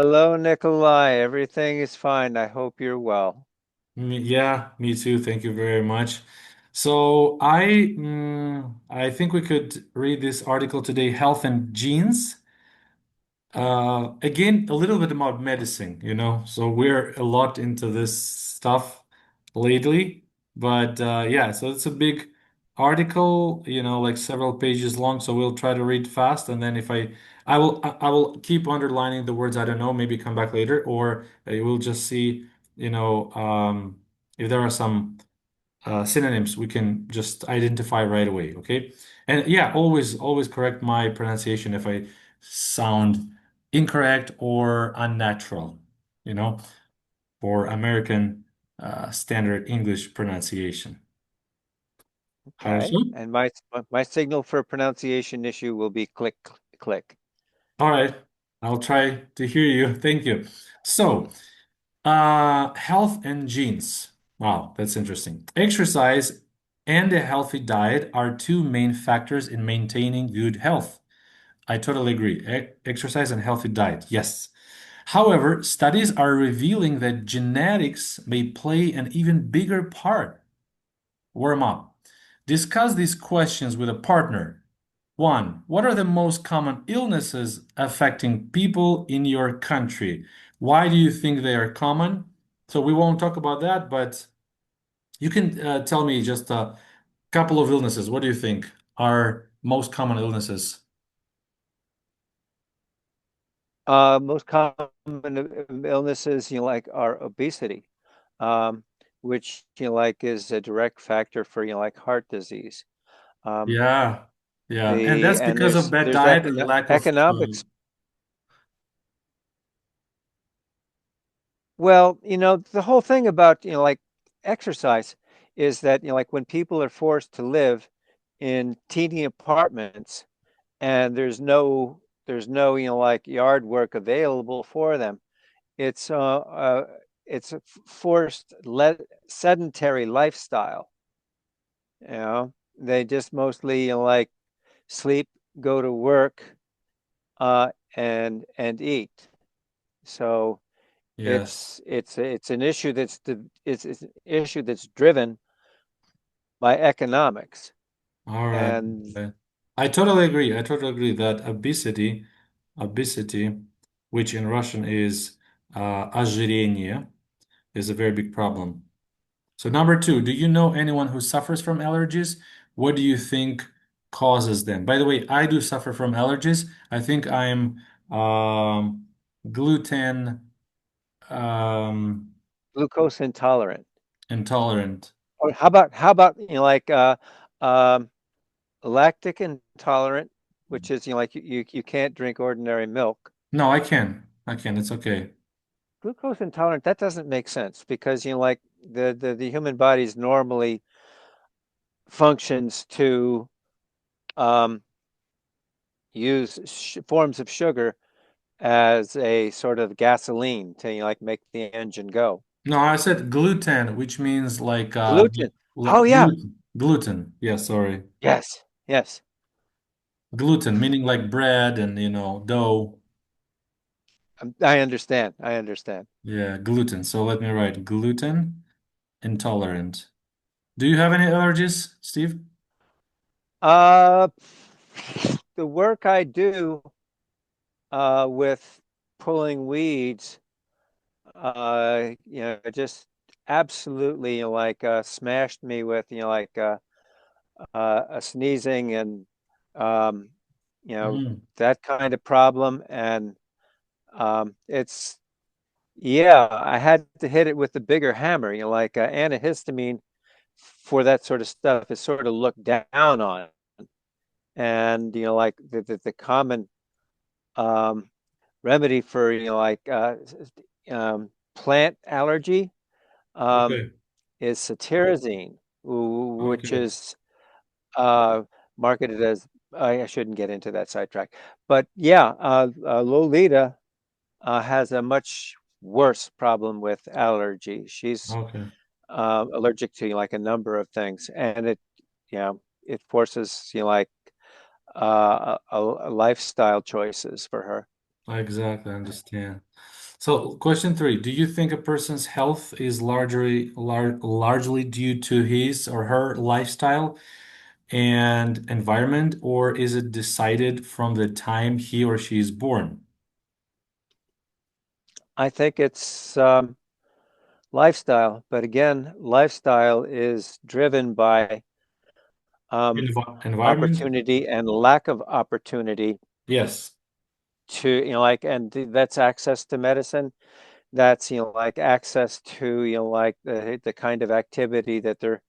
Hello, Nikolai. Everything is fine. I hope you're well. Yeah, me too. Thank you very much. So I think we could read this article today, Health and Genes. Again, a little bit about medicine, you know. So we're a lot into this stuff lately, but yeah, so it's a big article, you know, like several pages long. So we'll try to read fast, and then if I will keep underlining the words I don't know, maybe come back later, or we'll just see, you know, if there are some synonyms we can just identify right away. Okay. And yeah, always correct my pronunciation if I sound incorrect or unnatural, you know, for American standard English pronunciation. How Okay. so? And my signal for pronunciation issue will be click, click. All right. I'll try to hear you. Thank you. So, health and genes. Wow, that's interesting. Exercise and a healthy diet are two main factors in maintaining good health. I totally agree. Exercise and healthy diet, yes. However, studies are revealing that genetics may play an even bigger part. Warm up. Discuss these questions with a partner. One, what are the most common illnesses affecting people in your country? Why do you think they are common? So we won't talk about that, but you can tell me just a couple of illnesses. What do you think are most common illnesses? Most common illnesses, like are obesity, um, which, like is a direct factor for, like heart disease. Um, Yeah, yeah, and the that's and because of bad there's diet and lack of. economics. Well, the whole thing about, like exercise is that, like when people are forced to live in teeny apartments and there's no, like yard work available for them, it's a forced sedentary lifestyle. They just mostly, like sleep, go to work, and eat. So Yes. it's an issue it's an issue that's driven by economics. All right. And Okay. I totally agree. I totally agree that obesity, which in Russian is ожирение, is a very big problem. So number two, do you know anyone who suffers from allergies? What do you think causes them? By the way, I do suffer from allergies. I think I'm gluten glucose intolerant. intolerant. Or how about like um, lactic intolerant, which is, like you can't drink ordinary milk. No, I can. I can. It's okay. Glucose intolerant, that doesn't make sense because, like the human body's normally functions to um, use forms of sugar as a sort of gasoline to, like make the engine go. No, I said gluten, which means like Gluten. Oh yeah. gluten. Gluten. Yeah, sorry. Yes. Yes. Gluten, meaning like bread and dough. I understand. I understand. Yeah, gluten. So let me write gluten intolerant. Do you have any allergies, Steve? Uh, the work I do with pulling weeds, just absolutely, like smashed me with, like a sneezing and um, you know Mm, that kind of problem. And it's yeah, I had to hit it with the bigger hammer. Like antihistamine for that sort of stuff is sort of looked down on, and like the common um, remedy for, like plant allergy um, okay. is cetirizine, which Okay. is uh, marketed as, I shouldn't get into that sidetrack, but yeah, Lolita has a much worse problem with allergy. She's Okay. allergic to, like a number of things, and it forces, like a lifestyle choices for her. Exactly, I understand. So, question three, do you think a person's health is largely due to his or her lifestyle and environment, or is it decided from the time he or she is born? I think it's lifestyle, but again, lifestyle is driven by Environment? opportunity and lack of opportunity Yes. to, and that's access to medicine. That's, like access to, like the kind of activity that they're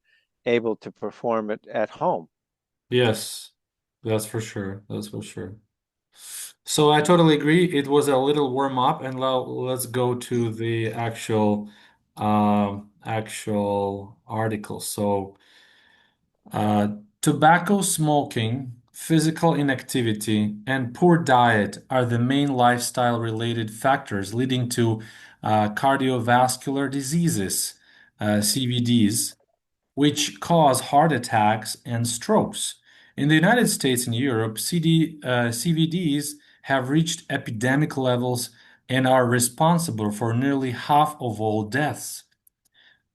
able to perform at home. Yes. That's for sure. That's for sure. So I totally agree. It was a little warm up, and now let's go to the actual article. So, uh, tobacco smoking, physical inactivity, and poor diet are the main lifestyle related factors leading to cardiovascular diseases, CVDs, which cause heart attacks and strokes. In the United States and Europe, CVDs have reached epidemic levels and are responsible for nearly half of all deaths.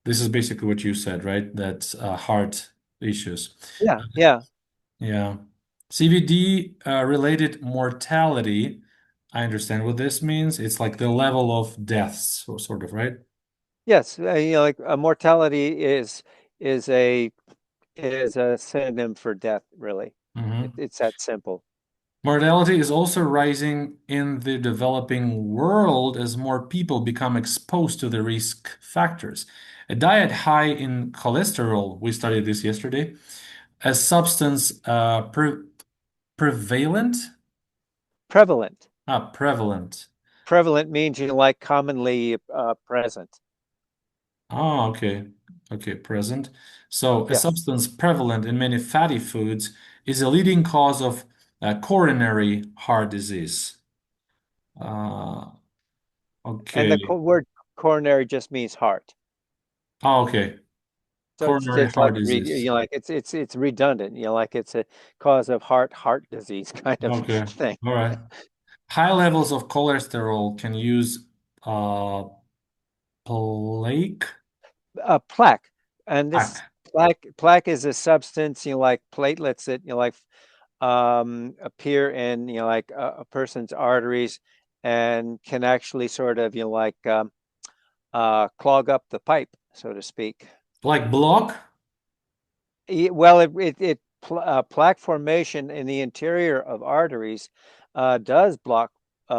This is basically what you said, right? That's heart issues. Yeah, yeah. Yeah. CVD related mortality. I understand what this means. It's like the level of deaths, sort of, right? Yes, like mortality is a is a synonym for death, really. Mhm. It's that simple. Mortality is also rising in the developing world as more people become exposed to the risk factors. A diet high in cholesterol, we studied this yesterday, a substance prevalent, Prevalent. prevalent. Prevalent means like commonly present. Oh, okay. Okay, present. So, a Yes. substance prevalent in many fatty foods is a leading cause of coronary heart disease. Uh, And the okay. word coronary just means heart. Oh, okay. So it's Coronary just like heart disease. like it's redundant, like it's a cause of heart disease kind of Okay. thing. All right. High levels of cholesterol can use plaque. Plaque, and this Plaque. plaque is a substance, like platelets that like appear in like a person's arteries and can actually sort of like clog up the pipe, so to speak. Like block? Well, plaque formation in the interior of arteries does block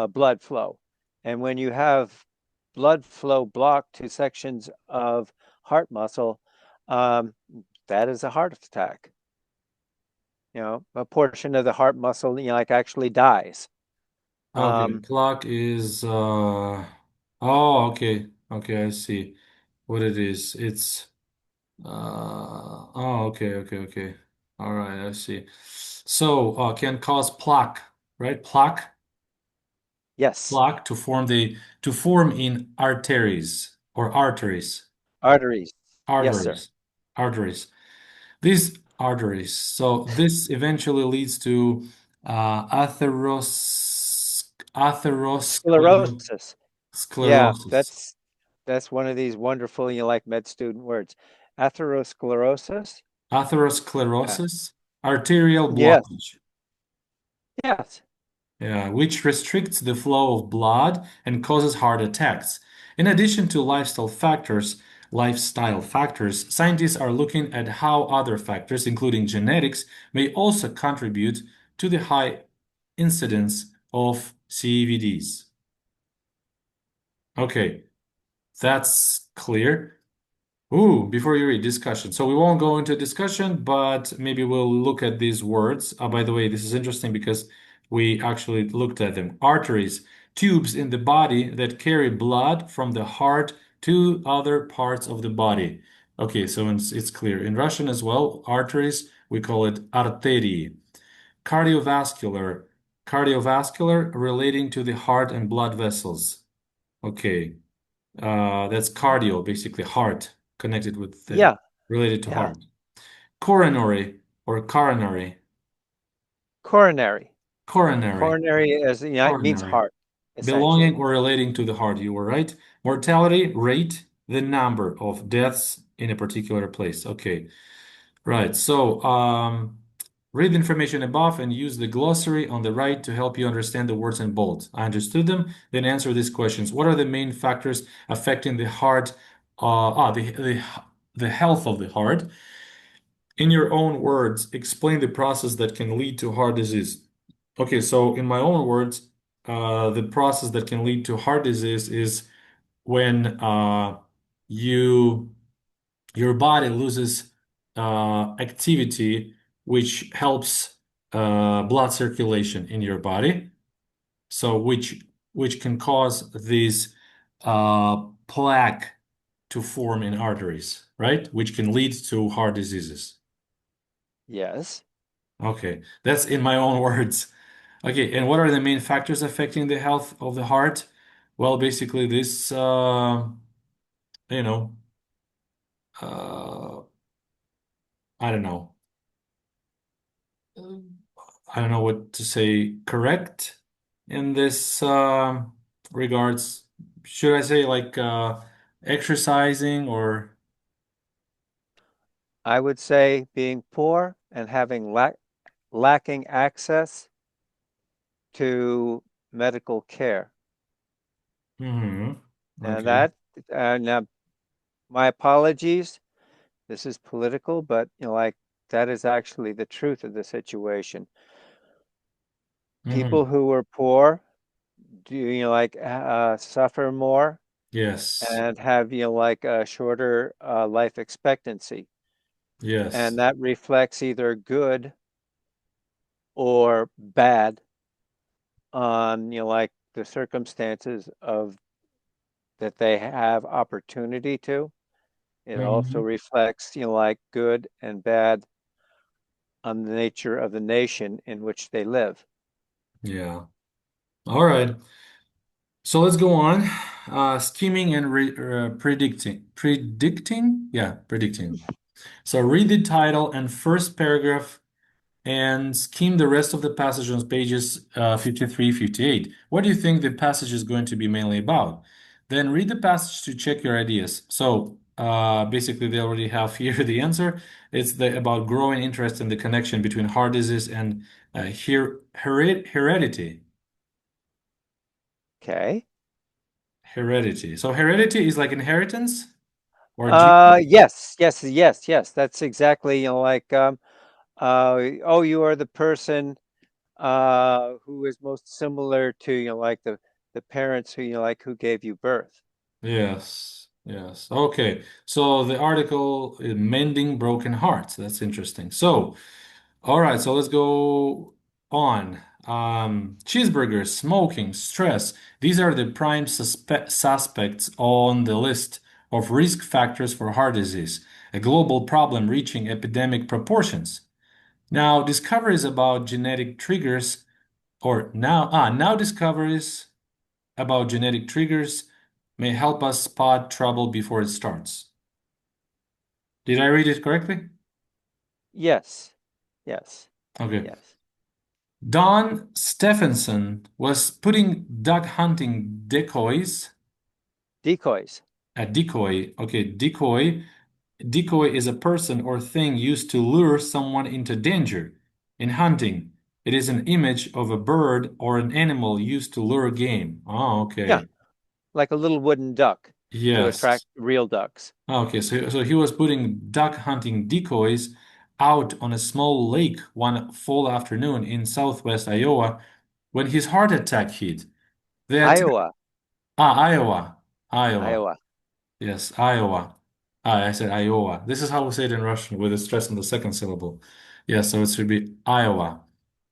blood flow, and when you have blood flow blocked to sections of heart muscle, um, that is a heart attack. A portion of the heart muscle, like actually dies. Okay. Um, Plaque is oh, okay. Okay, I see what it is. It's oh, okay, okay, okay. All right, I see. So, can cause plaque, right? yes, Plaque to form in arteries or arteries. Yes, sir. arteries, arteries. These arteries. So this eventually leads to atherosclerosis. Sclerosis. Yeah, Sclerosis. that's one of these wonderful, like med student words. Atherosclerosis. Yeah. Atherosclerosis, arterial Yes. blockage. Yes. Yeah, which restricts the flow of blood and causes heart attacks. In addition to lifestyle factors, scientists are looking at how other factors, including genetics, may also contribute to the high incidence of CVDs. Okay, that's clear. Ooh, before you read discussion. So we won't go into discussion, but maybe we'll look at these words. By the way, this is interesting because we actually looked at them. Arteries, tubes in the body that carry blood from the heart to other parts of the body. Okay, so it's clear. In Russian as well, arteries, we call it arterii. Cardiovascular, cardiovascular relating to the heart and blood vessels. Okay. That's cardio, basically heart, connected with the Yeah. related to Yeah. heart. Coronary or coronary. Coronary. Coronary. Coronary is, it means Coronary. heart. Belonging essentially. or relating to the heart, you were right. Mortality rate, the number of deaths in a particular place. Okay, right. So, read the information above and use the glossary on the right to help you understand the words in bold. I understood them. Then answer these questions. What are the main factors affecting the heart? The health of the heart. In your own words, explain the process that can lead to heart disease. Okay, so in my own words, the process that can lead to heart disease is when you your body loses activity, which helps blood circulation in your body. So which can cause these plaque to form in arteries, right? Which can lead to heart diseases. Yes. Okay, that's in my own words. Okay, and what are the main factors affecting the health of the heart? Well, basically this, you know, uh, I don't know. I don't know what to say correct in this regards. Should I say like exercising or I would say being poor and having lacking access to medical care. hmm And Okay. that, now my apologies, this is political, but like that is actually the truth of the situation. hmm People who are poor do suffer more Yes. and have like a shorter life expectancy, Yes. and that reflects either good or bad on like the circumstances of that they have opportunity to. It also hmm reflects like good and bad on the nature of the nation in which they live. Yeah. All right. So let's go on. Scheming and predicting. Predicting? Yeah, predicting. So read the title and first paragraph and skim the rest of the passage on pages 53, 58. What do you think the passage is going to be mainly about? Then read the passage to check your ideas. So basically, they already have here the answer. It's about growing interest in the connection between heart disease and heredity. Okay. Heredity. So heredity is like inheritance or gene. Yes. That's exactly, oh, you are the person who is most similar to, like the parents who, who gave you birth. Yes, yes. Okay. So the article is Mending Broken Hearts. That's interesting. So, all right, so let's go on. Cheeseburgers, smoking, stress. These are the prime suspects on the list of risk factors for heart disease, a global problem reaching epidemic proportions. Now, discoveries about genetic triggers, or now discoveries about genetic triggers may help us spot trouble before it starts. Did I read it correctly? Yes, yes, Okay. yes. Don Stephenson was putting duck hunting decoys. Decoys. A decoy. Okay, decoy. Decoy is a person or thing used to lure someone into danger. In hunting, it is an image of a bird or an animal used to lure game. Oh, Yeah, okay. like a little wooden duck to attract Yes. real ducks. Okay, so he was putting duck hunting decoys out on a small lake one fall afternoon in southwest Iowa when his heart attack hit. The attack, Iowa, Iowa, Iowa. Iowa. Yes, Iowa. I said Iowa. This is how we say it in Russian with a stress on the second syllable. Yeah, so it should be Iowa.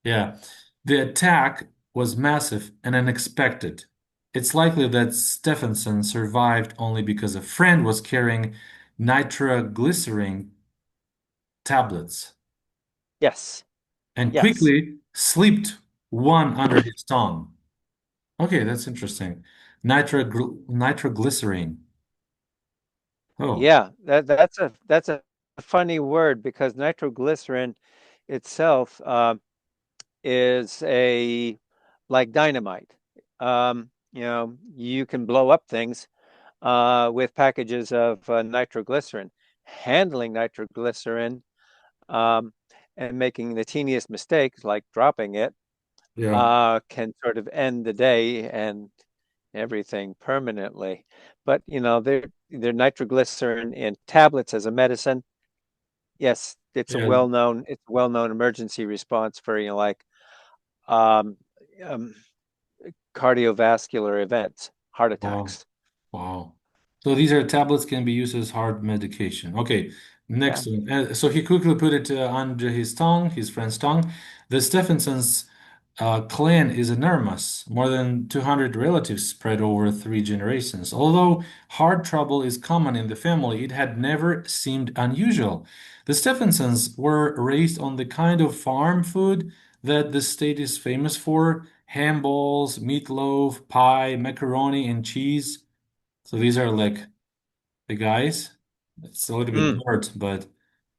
Yeah. The attack was massive and unexpected. It's likely that Stephenson survived only because a friend was carrying nitroglycerin tablets Yes, and yes. quickly slipped one under his tongue. Okay, that's interesting. Nitroglycerin. Oh, Yeah, that's a funny word because nitroglycerin itself is a like dynamite. you can blow up things with packages of nitroglycerin. Handling nitroglycerin um, and making the teeniest mistakes, like dropping it, Yeah. can sort of end the day and everything permanently. But they're nitroglycerin in tablets as a medicine. Yes, Yeah. it's a well-known emergency response for like um, um, cardiovascular events, heart Wow. attacks. Wow. So these are tablets can be used as hard medication. Okay, Yeah. next one. So he quickly put it under his tongue, his friend's tongue. The Stephensons clan is enormous, more than 200 relatives spread over three generations. Although heart trouble is common in the family, it had never seemed unusual. The Stephensons were raised on the kind of farm food that the state is famous for, ham balls, meatloaf, pie, macaroni, and cheese. So these are like the guys. It's a little bit Mm. blurred, but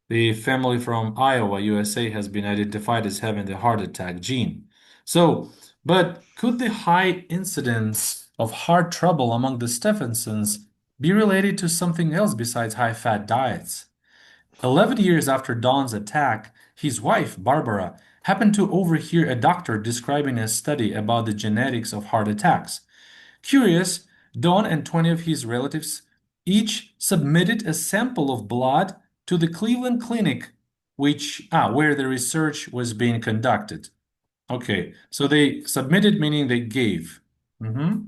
the family from Iowa, USA, has been identified as having the heart attack gene. So, but could the high incidence of heart trouble among the Stephensons be related to something else besides high-fat diets? 11 years after Don's attack, his wife, Barbara, happened to overhear a doctor describing a study about the genetics of heart attacks. Curious, Don and 20 of his relatives each submitted a sample of blood to the Cleveland Clinic, where the research was being conducted. Okay, so they submitted, meaning they gave. Mm-hmm.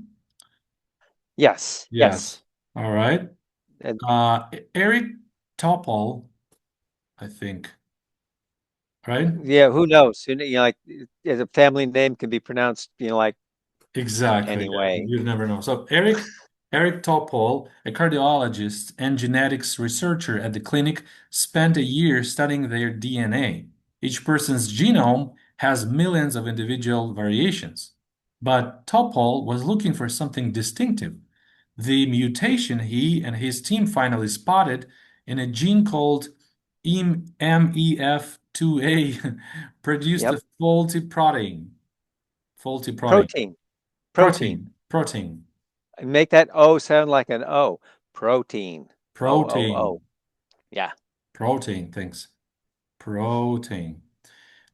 Yes, Yes. yes. All right. And Eric Topol, I think, right? yeah, who knows? Like the family name can be pronounced, like Exactly. Yeah, anyway. you never know. So Eric Topol, a cardiologist and genetics researcher at the clinic, spent a year studying their DNA. Each person's genome has millions of individual variations, but Topol was looking for something distinctive. The mutation he and his team finally spotted in a gene called MEF2A produced a Yep. faulty protein. Faulty protein. Protein, protein. Protein. Make that O sound like an O. Protein. O. Protein. Yeah. Protein, thanks. Protein.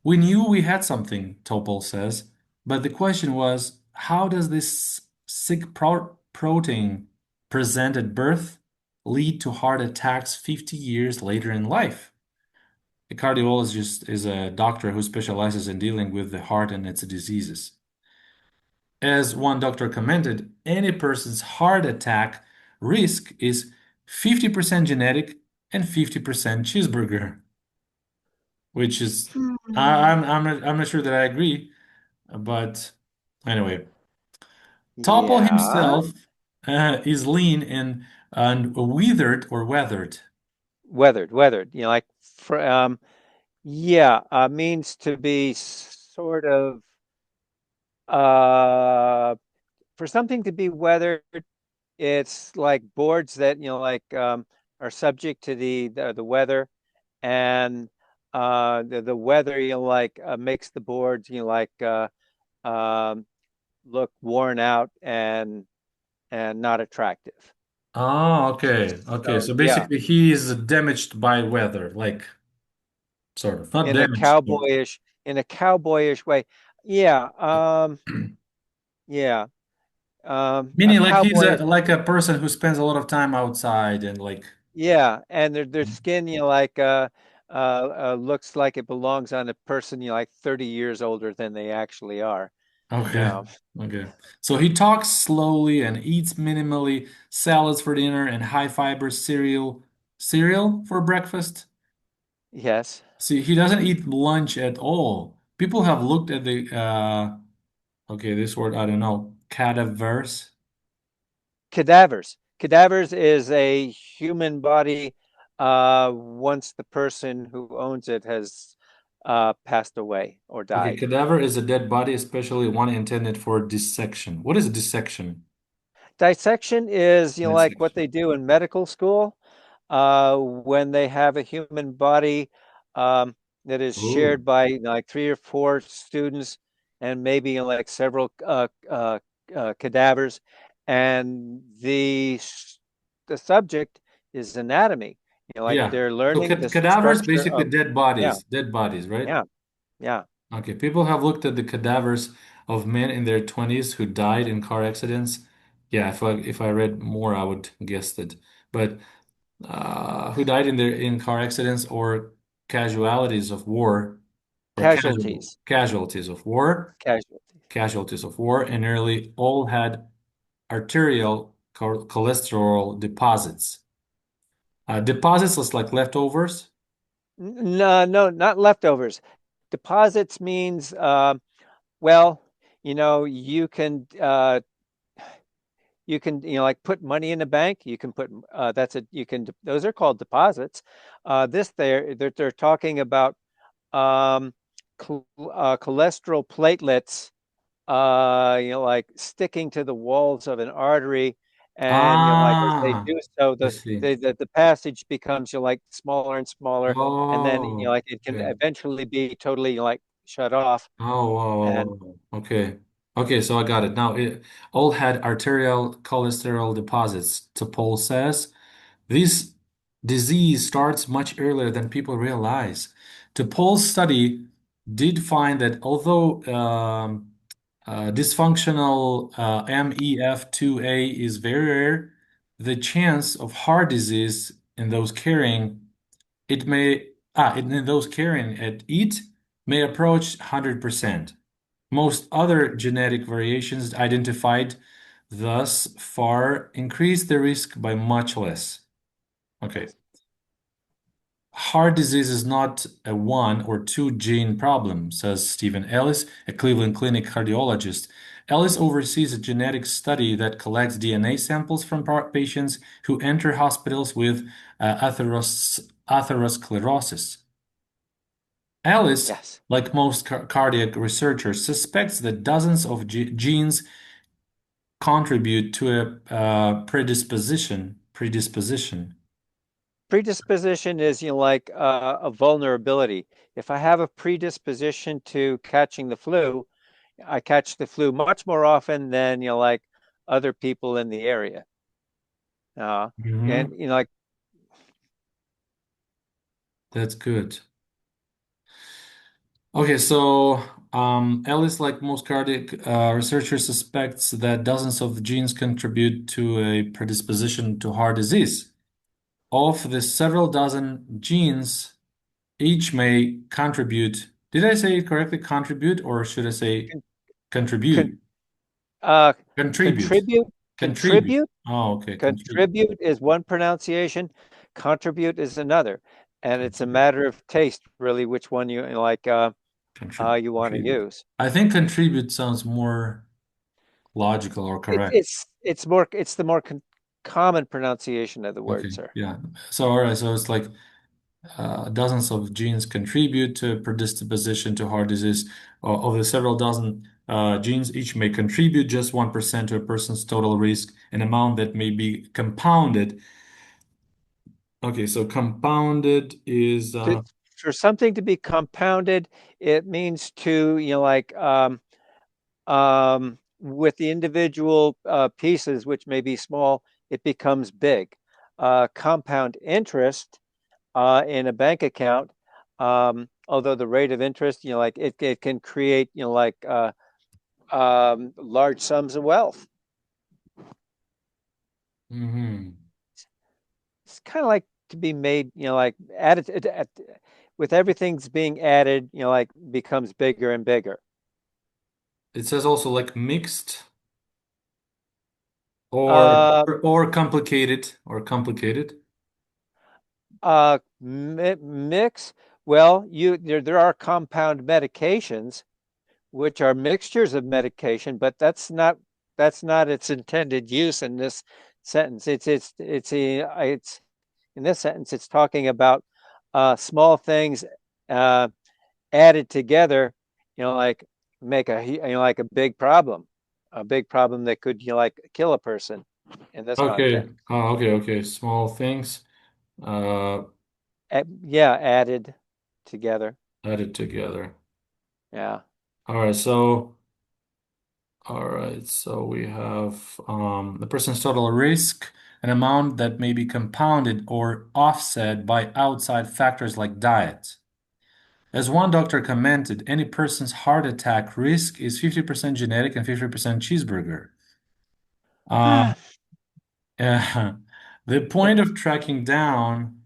We knew we had something, Topol says, but the question was, how does this sick protein present at birth lead to heart attacks 50 years later in life? A cardiologist is a doctor who specializes in dealing with the heart and its diseases. As one doctor commented, any person's heart attack risk is 50% genetic and 50% cheeseburger, which is Hmm. I'm not sure that I agree, but anyway, Topol Yeah. himself is lean and withered or weathered. Weathered. Like yeah, means to be sort of uh for something to be weathered, it's like boards that like are subject to the weather, and the weather like makes the boards like um, look worn out and not attractive. Oh, okay. Okay. So So yeah, basically he is damaged by weather, like sort of. Not in a damaged, but cowboyish way. Yeah, yeah, a meaning like he's cowboyish. like a person who spends a lot of time outside and like Yeah, and their skin, like looks like it belongs on a person, like 30 years older than they actually are. You okay. know. Okay. So he talks slowly and eats minimally, salads for dinner and high fiber cereal. Cereal for breakfast? Yes. See, he doesn't eat lunch at all. People have looked at the okay, this word I don't know, cadavers. Cadavers. Cadavers is a human body once the person who owns it has passed away or Okay, died. cadaver is a dead body, especially one intended for dissection. What is dissection? Dissection is, like what Dissection. they do in medical school when they have a human body that is Oh. shared by like three or four students and maybe like several cadavers, and the subject is anatomy. Like Yeah. they're So learning the cadavers, structure basically of, yeah, dead bodies, right? yeah, yeah, Okay. People have looked at the cadavers of men in their 20s who died in car accidents. Yeah, if I read more, I would guess that. But who died in car accidents or casualties of war or casualties, casualties of war, casualties. and nearly all had arterial cholesterol deposits. Deposits is like leftovers. No, no, not leftovers. Deposits means, well, you can like put money in the bank. You can put that's a you can those are called deposits. This they're talking about um, cholesterol platelets, like sticking to the walls of an artery, and like as they Ah, do so, I see. the passage becomes like smaller and smaller, and then Oh, like it can okay. eventually be totally like shut off. Oh, wow, wow, And wow. Okay. Okay, so I got it. Now, it all had arterial cholesterol deposits, Paul says. This disease starts much earlier than people realize. Paul's study did find that although dysfunctional MEF2A is very rare, the chance of heart disease in those carrying it may in those carrying it may approach 100%. Most other genetic variations identified thus far increase the risk by much less. Okay. yes, Heart disease is not a one or two gene problem, says Stephen Ellis, a Cleveland Clinic cardiologist. Ellis oversees a genetic study that collects DNA samples from patients who enter hospitals with atherosclerosis. Ellis, yes. like most cardiac researchers, suspects that dozens of genes contribute to a predisposition. Predisposition is like a vulnerability. If I have a predisposition to catching the flu, I catch the flu much more often than like other people in the area. Uh, and Hmm. like That's good. Okay, so Ellis, like most cardiac researchers, suspects that dozens of genes contribute to a predisposition to heart disease. Of the several dozen genes, each may contribute. Did I say it correctly? Contribute, or should I say con, con, contribute? uh, Contribute. contribute, Contribute. contribute, Oh, okay. Contribute. contribute is one pronunciation, contribute is another, and it's a matter of taste, really, which one you want to Contribute. use. I think contribute sounds more logical or It, correct. it's the more common pronunciation of the word, Okay. sir. Yeah. So, all right. So it's like dozens of genes contribute to predisposition to heart disease. Of the several dozen genes, each may contribute just 1% to a person's total risk, an amount that may be compounded. Okay, so compounded is To, for something to be compounded, it means to, with the individual pieces, which may be small, it becomes big. Compound interest in a bank account, although the rate of interest, it can create, large sums of wealth. mhm. It's kind of like to be made, like added with everything's being added, like becomes bigger and bigger. It says also like mixed or Uh, complicated. mix. Well, there are compound medications, which are mixtures of medication, but that's not its intended use in this sentence. It's in this sentence. It's talking about small things uh, added together. Like make like a big problem that could like kill a person in this Okay. context. Okay. Small things uh Yeah, added together. added together. Yeah. All right, so All right, so we have the person's total risk, an amount that may be compounded or offset by outside factors like diet. As one doctor commented, any person's heart attack risk is 50% genetic and 50% cheeseburger. Um, the point of tracking down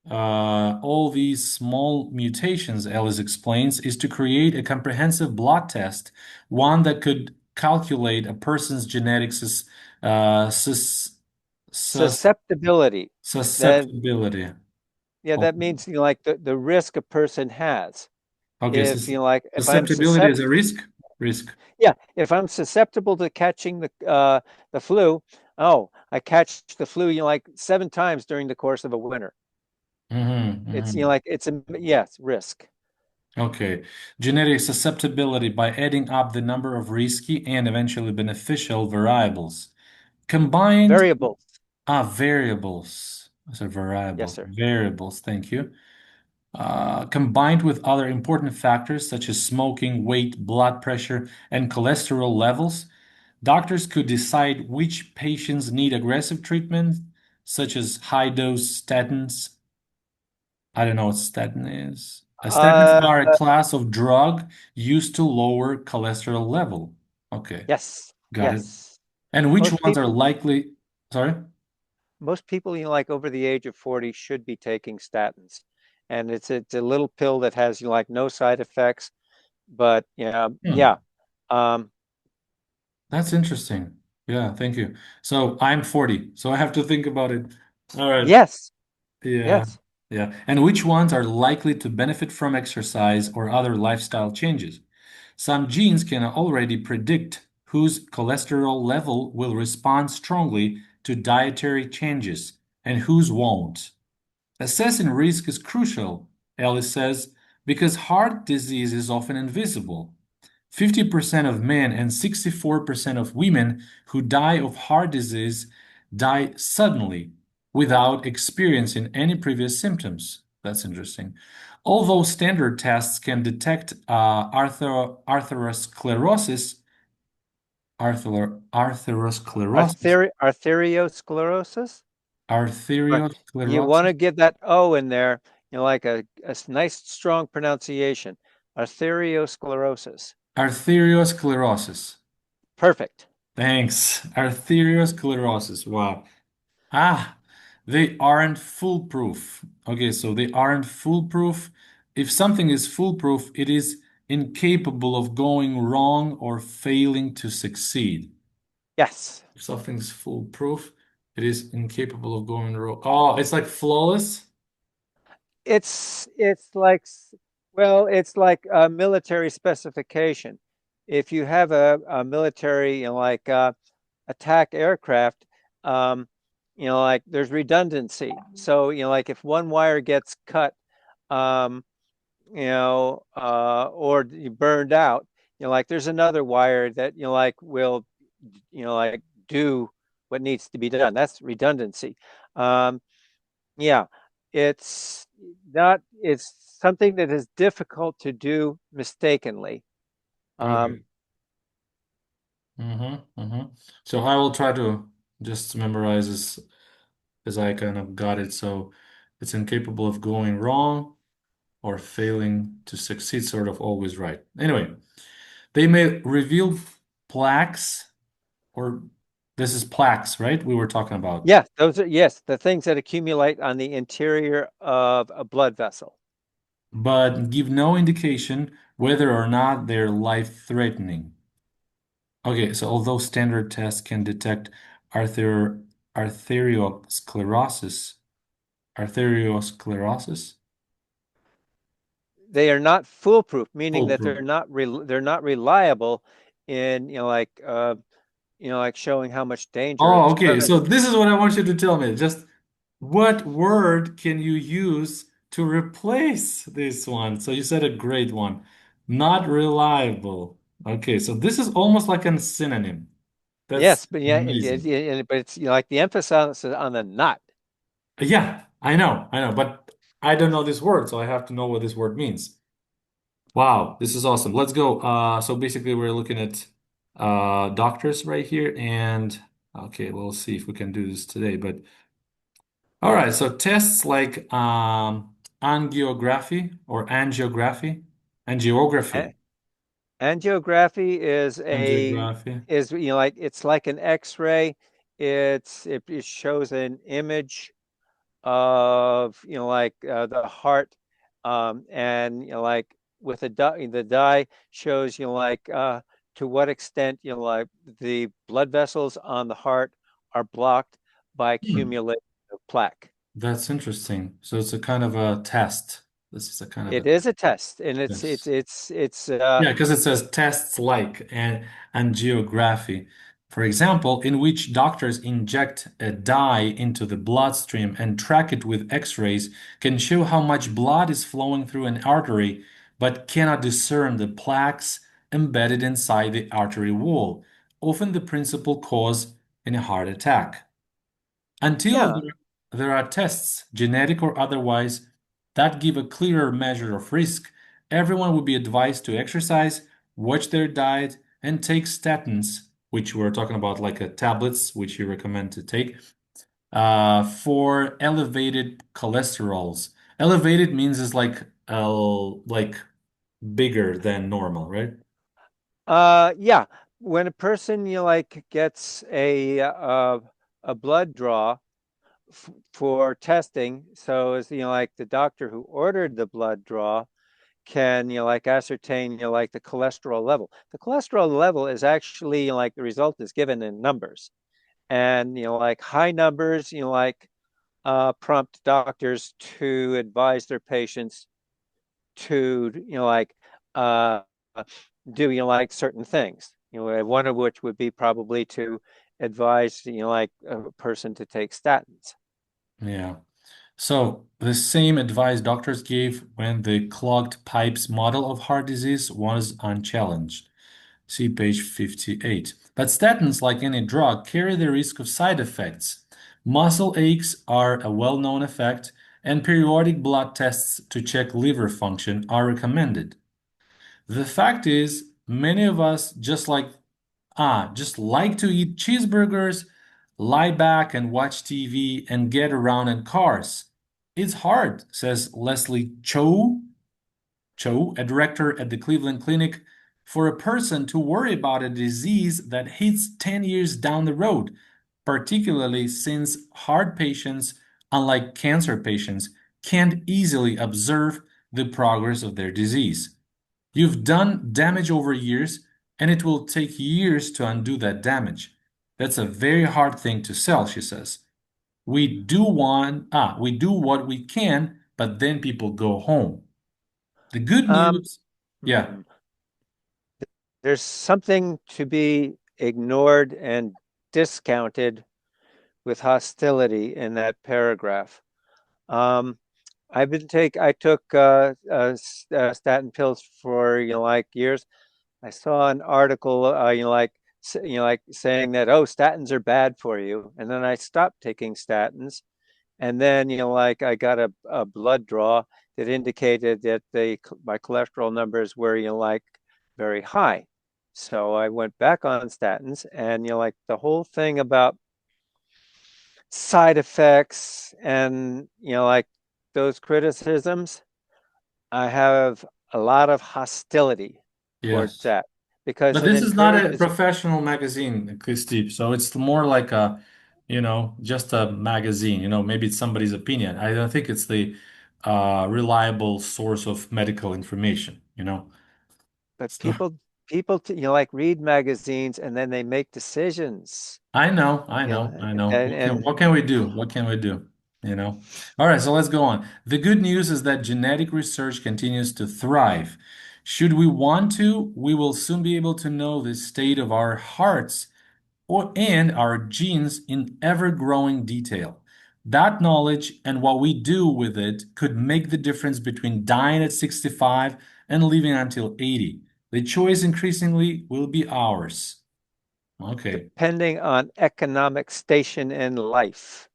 all these small mutations, Ellis explains, is to create a comprehensive blood test, one that could calculate a person's genetic sus sus Susceptibility. That susceptibility. yeah, Oh, that means like the risk a person has. okay, If like if I'm susceptibility is a risk? Risk. yeah, if I'm susceptible to catching the flu, oh, I catch the flu, like 7 times during the course of a winter. It's Hmm. like it's a yes, risk. Okay. Genetic susceptibility by adding up the number of risky and eventually beneficial variables. Combined Variables. variables. So Yes, variables. sir. Variables, thank you. Combined with other important factors such as smoking, weight, blood pressure, and cholesterol levels, doctors could decide which patients need aggressive treatment, such as high dose statins. I don't know what statin is. Statins Uh, are a class of drug used to lower cholesterol level. Okay, yes, got it. yes. And which Most ones are people, likely? Sorry? most people, like over the age of 40 should be taking statins. And it's a little pill that has like no side effects, but yeah, Hmm, yeah. Um, that's interesting. Yeah, thank you. So I'm 40, so I have to think about it. All right. yes, Yeah, yes. yeah. And which ones are likely to benefit from exercise or other lifestyle changes? Some genes can already predict whose cholesterol level will respond strongly to dietary changes and whose won't. Assessing risk is crucial, Ellis says, because heart disease is often invisible. 50% of men and 64% of women who die of heart disease die suddenly without experiencing any previous symptoms. That's interesting. Although standard tests can detect atherosclerosis, arteriosclerosis, Arteriosclerosis. Right. You want arteriosclerosis, to get that O in there, like a nice strong pronunciation. Arteriosclerosis. arteriosclerosis. Perfect. Thanks. Arteriosclerosis. Wow. Ah, they aren't foolproof. Okay, so they aren't foolproof. If something is foolproof, it is incapable of going wrong or failing to succeed. Yes. If something's foolproof, it is incapable of going wrong. Oh, it's like flawless. It's like well, it's like a military specification. If you have a military, like attack aircraft, um, like there's redundancy. So, like if one wire gets cut, um, or you burned out, like there's another wire that, like will, like do what needs to be done. That's redundancy. Um, yeah, it's it's something that is difficult to do mistakenly. Um, Okay. Mm-hmm. So I will try to just memorize this as I kind of got it. So it's incapable of going wrong or failing to succeed, sort of always right. Anyway, they may reveal plaques, or this is plaques, right? We were talking about, yeah, those are, yes, the things that accumulate on the interior of a blood vessel. but give no indication whether or not they're life-threatening. Okay, so although standard tests can detect arter arteriosclerosis, arteriosclerosis, They are not foolproof, meaning that foolproof. they're not reliable in, like showing how much danger Oh, it's okay. So present. this is what I want you to tell me. Just what word can you use to replace this one? So you said a great one. Not reliable. Okay, so this is almost like a synonym. That's Yes, but yeah, amazing. but it's, like the emphasis on the not. Yeah, I know, but I don't know this word, so I have to know what this word means. Wow, this is awesome. Let's go. So basically we're looking at doctors right here. And okay, we'll see if we can do this today. But all right, so tests like angiography or angiography, Angiography is a angiography. is like it's like an X-ray. It shows an image of like the heart, and like with the dye shows like to what extent like the blood vessels on the heart are blocked by Hmm. accumulation of plaque. That's interesting. So it's a kind of a test. This is a kind of a It is a test, and yes. it's Yeah, because it says tests like and geography, for example, in which doctors inject a dye into the bloodstream and track it with X-rays, can show how much blood is flowing through an artery, but cannot discern the plaques embedded inside the artery wall, often the principal cause in a heart attack. Until yeah. there are tests, genetic or otherwise, that give a clearer measure of risk, everyone would be advised to exercise, watch their diet, and take statins, which we're talking about like tablets, which you recommend to take, for elevated cholesterols. Elevated means is like bigger than normal, right? Yeah. When a person like gets a blood draw for testing, so as like the doctor who ordered the blood draw can like ascertain like the cholesterol level. The cholesterol level is actually like the result is given in numbers, and like high numbers like prompt doctors to advise their patients to like uh, do like certain things. One of which would be probably to advise like a person to take statins. Yeah. So, the same advice doctors gave when the clogged pipes model of heart disease was unchallenged. See page 58. But statins, like any drug, carry the risk of side effects. Muscle aches are a well-known effect, and periodic blood tests to check liver function are recommended. The fact is, many of us just like to eat cheeseburgers, lie back and watch TV and get around in cars. It's hard, says Leslie Cho, a director at the Cleveland Clinic, for a person to worry about a disease that hits 10 years down the road, particularly since heart patients, unlike cancer patients, can't easily observe the progress of their disease. You've done damage over years, and it will take years to undo that damage. That's a very hard thing to sell, she says. We do what we can, but then people go home. The good Um, news, yeah, hmm, there's something to be ignored and discounted with hostility in that paragraph. Um, I took statin pills for like years. I saw an article like saying that oh statins are bad for you, and then I stopped taking statins, and then like I got a blood draw that indicated that my cholesterol numbers were like very high. So I went back on statins, and like the whole thing about side effects and like those criticisms, I have a lot of hostility towards yes. that because But it this is not a encourages. professional magazine, Steve. So it's more like just a magazine. Maybe it's somebody's opinion. I don't think it's the reliable source of medical information. But So people like read magazines and then they make decisions. I know, I you know know, I know. and What can we do? What can we do? You know? All right, so let's go on. The good news is that genetic research continues to thrive. Should we want to, we will soon be able to know the state of our hearts and our genes in ever-growing detail. That knowledge and what we do with it could make the difference between dying at 65 and living until 80. The choice increasingly will be ours. Okay. depending on economic station in life,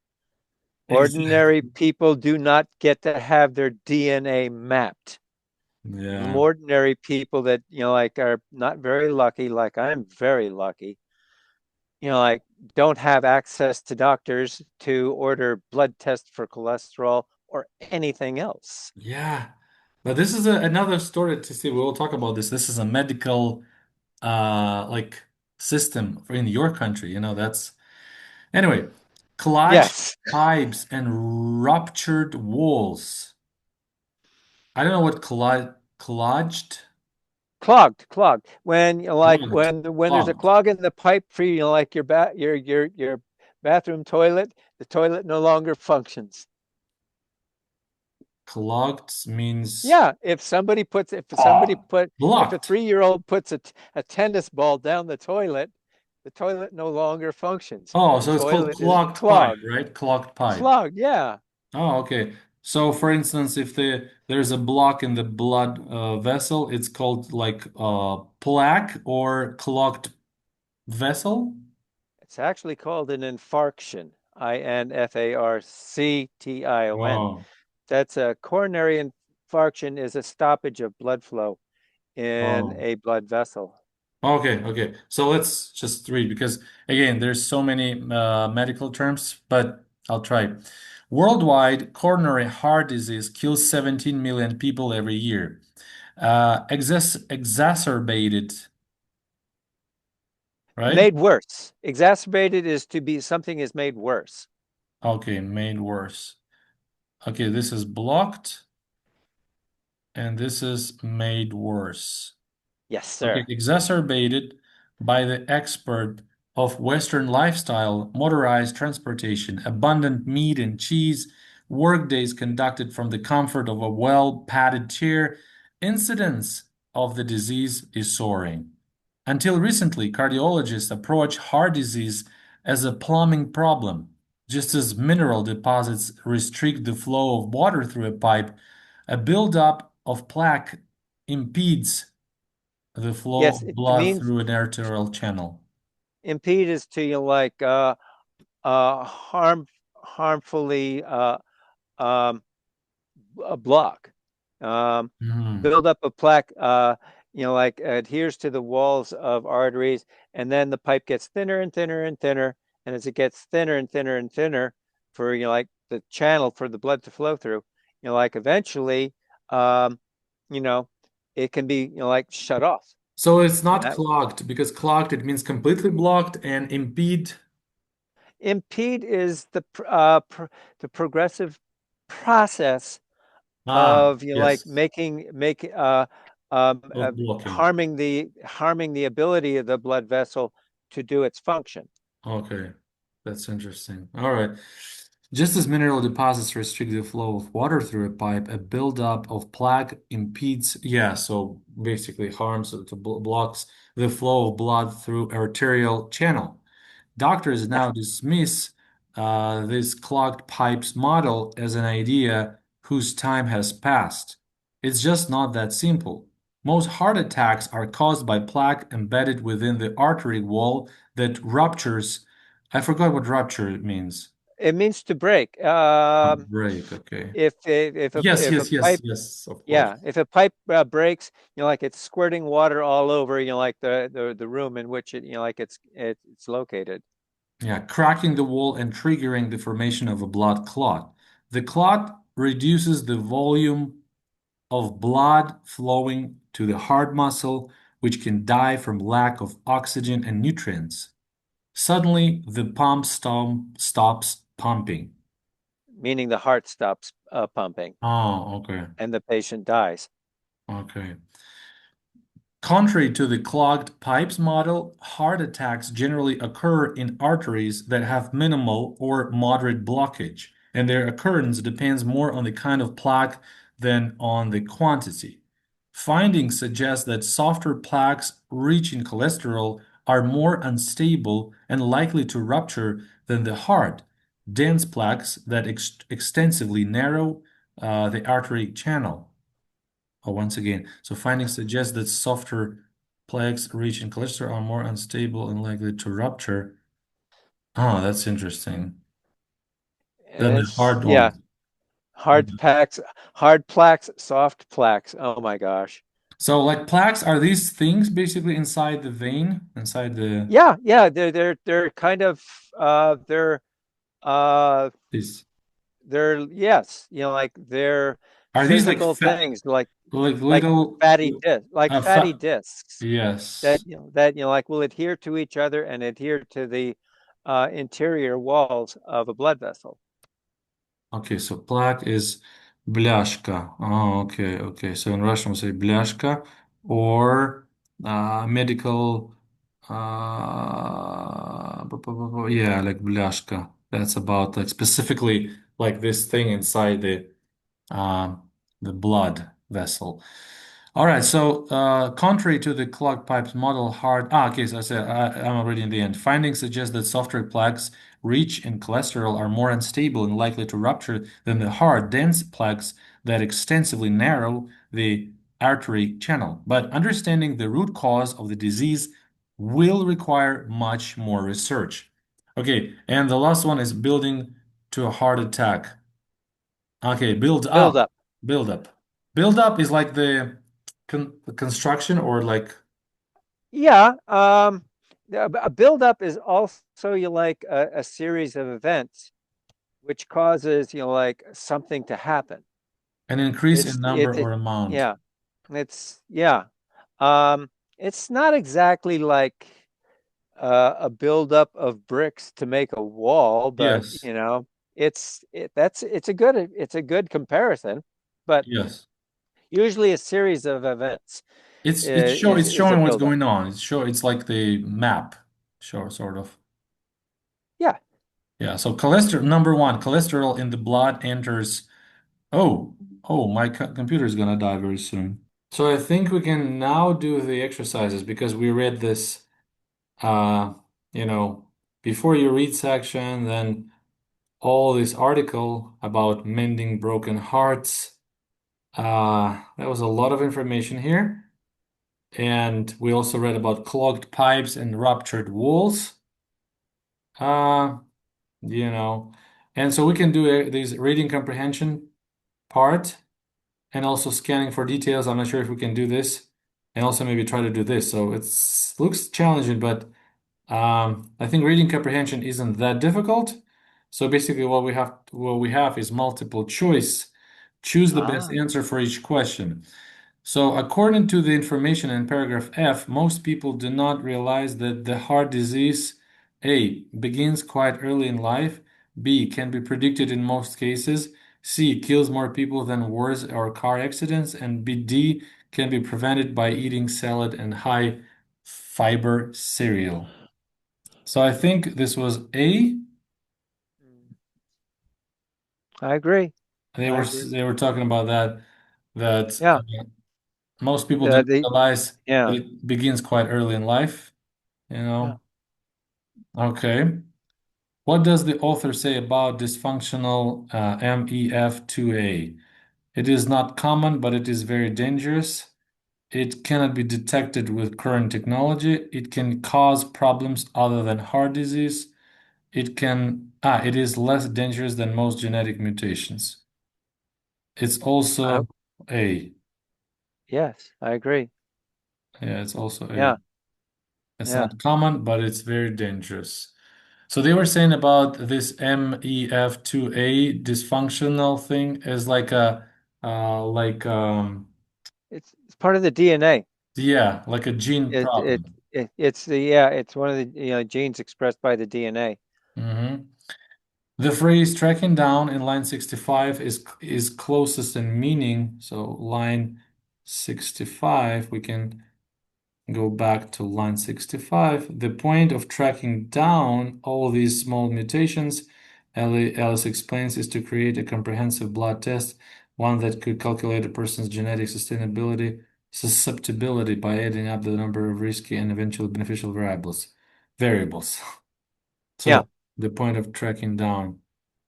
ordinary Exactly. people do not get to have their DNA mapped. Yeah. Ordinary people that, like are not very lucky, like I'm very lucky, like don't have access to doctors to order blood tests for cholesterol or anything else. Yeah. But this is another story to see. We will talk about this. This is a medical like system in your country. That's anyway. Clogged Yes. pipes and ruptured walls. I don't know what clogged, Clogged. When clogged, when there's a clogged. clog in the pipe for like your bathroom toilet, the toilet no longer functions. Clogged means Yeah, if a blocked. 3-year-old puts a tennis ball down the toilet no longer functions. Oh, The so it's called toilet is clogged pipe, clogged. right? Clogged pipe. Clogged, yeah. Oh, okay. So, for instance, if there's a block in the blood vessel, it's called like plaque or clogged vessel. It's actually called an infarction. Infarction. Oh, That's a coronary infarction is a stoppage of blood flow in oh. a blood vessel. Okay, okay. So let's just read because again, there's so many medical terms, but I'll try. Worldwide, coronary heart disease kills 17 million people every year. Exacerbated, right? Made worse. Exacerbated is to be something is made worse. Okay, made worse. Okay, this is blocked and this is made worse. Yes, Okay, sir. exacerbated by the expert of Western lifestyle, motorized transportation, abundant meat and cheese, workdays conducted from the comfort of a well-padded chair, incidence of the disease is soaring. Until recently, cardiologists approach heart disease as a plumbing problem. Just as mineral deposits restrict the flow of water through a pipe, a buildup of plaque impedes the flow Yes, of it blood means through an arterial channel. impede is to harmfully um a block. Um, Hmm. build up a plaque, like adheres to the walls of arteries, and then the pipe gets thinner and thinner and thinner. And as it gets thinner and thinner and thinner for, like the channel for the blood to flow through, like eventually, um, you know, it can be, like shut off. So it's And not that clogged because clogged it means completely blocked and impede. impede is the progressive process Ah, of like yes, of blocking. harming the ability of the blood vessel to do its function. Okay, that's interesting. All right. Just as mineral deposits restrict the flow of water through a pipe, a buildup of plaque impedes, yeah, so basically harms to blocks the flow of blood through arterial channel. Doctors Yeah. now dismiss this clogged pipes model as an idea whose time has passed. It's just not that simple. Most heart attacks are caused by plaque embedded within the artery wall that ruptures. I forgot what rupture means. It means to break. Oh, break, okay. Yes, If a yes, yes, pipe, yes, of course. yeah, if a pipe breaks, like it's squirting water all over, like the room in which like it's located. Yeah, cracking the wall and triggering the formation of a blood clot. The clot reduces the volume of blood flowing to the heart muscle, which can die from lack of oxygen and nutrients. Suddenly, the pump stops pumping. Meaning the heart stops pumping Oh, okay. and the patient dies. Okay. Contrary to the clogged pipes model, heart attacks generally occur in arteries that have minimal or moderate blockage, and their occurrence depends more on the kind of plaque than on the quantity. Findings suggest that softer plaques rich in cholesterol are more unstable and likely to rupture than the hard, dense plaques that extensively narrow the artery channel. Oh, once again, so findings suggest that softer plaques rich in cholesterol are more unstable and likely to rupture. Oh, that's interesting. Than the It's hard yeah, ones. Hard plaques, hard plaques, soft plaques. Oh my gosh. So like plaques are these things basically inside the vein, inside the Yeah, yeah, they're kind of uh this. they're yes, like they're Are these like physical fat, things like like like little fatty fat? discs Yes. that like will adhere to each other and adhere to the interior walls of a blood vessel. Okay, so plaque is bляшка. Oh, okay, okay. So in Russian we say bляшка or medical yeah, like bляшка. That's about like specifically like this thing inside um, the blood vessel. All right, so contrary to the clogged pipes model, okay, so I'm already in the end. Findings suggest that softer plaques rich in cholesterol are more unstable and likely to rupture than the hard, dense plaques that extensively narrow the artery channel. But understanding the root cause of the disease will require much more research. Okay, and the last one is building to a heart attack. Okay, build Build up. up. Build up. Build up is like the construction or like Yeah, a build up is also you like a series of events which causes like something to happen. an increase It's in number it, it or amount. yeah, it's yeah. It's not exactly like a buildup of bricks to make a wall, but Yes. it's a good comparison. But Yes. usually a series of events It's is a showing what's buildup. going on. It's like the map. Sure, sort of. Yeah. Yeah. So cholesterol number one, cholesterol in the blood enters. Oh, oh, my computer is gonna die very soon. So I think we can now do the exercises because we read this uh, you know, before you read section, then all this article about mending broken hearts. That was a lot of information here. And we also read about clogged pipes and ruptured walls. Uh, you know, and so we can do this reading comprehension part and also scanning for details. I'm not sure if we can do this and also maybe try to do this. So it's looks challenging, but I think reading comprehension isn't that difficult. So basically what we have is multiple choice. Choose the best Ah. answer for each question. So according to the information in paragraph F, most people do not realize that the heart disease A begins quite early in life, B can be predicted in most cases, C kills more people than wars or car accidents, and D can be prevented by eating salad and high fiber cereal. So I think this was A. I agree. They I were agree. they were talking about that Yeah. most people The don't the realize that yeah. it begins quite early in life, you Yeah. know. Okay. What does the author say about dysfunctional MEF2A? It is not common, but it is very dangerous. It cannot be detected with current technology. It can cause problems other than heart disease. It is less dangerous than most genetic mutations. It's I also A. yes, I agree. Yeah, it's also A. Yeah. It's Yeah. not common, but it's very dangerous. So they were saying about this MEF2A dysfunctional thing is like a like It's part of the DNA. yeah, like a gene problem. It's one of the genes expressed by the DNA. Hmm. The phrase tracking down in line 65 is closest in meaning. So line 65, we can go back to line 65. The point of tracking down all these small mutations, Alice explains, is to create a comprehensive blood test, one that could calculate a person's genetic susceptibility by adding up the number of risky and eventually beneficial variables. Yeah. So the point of tracking down.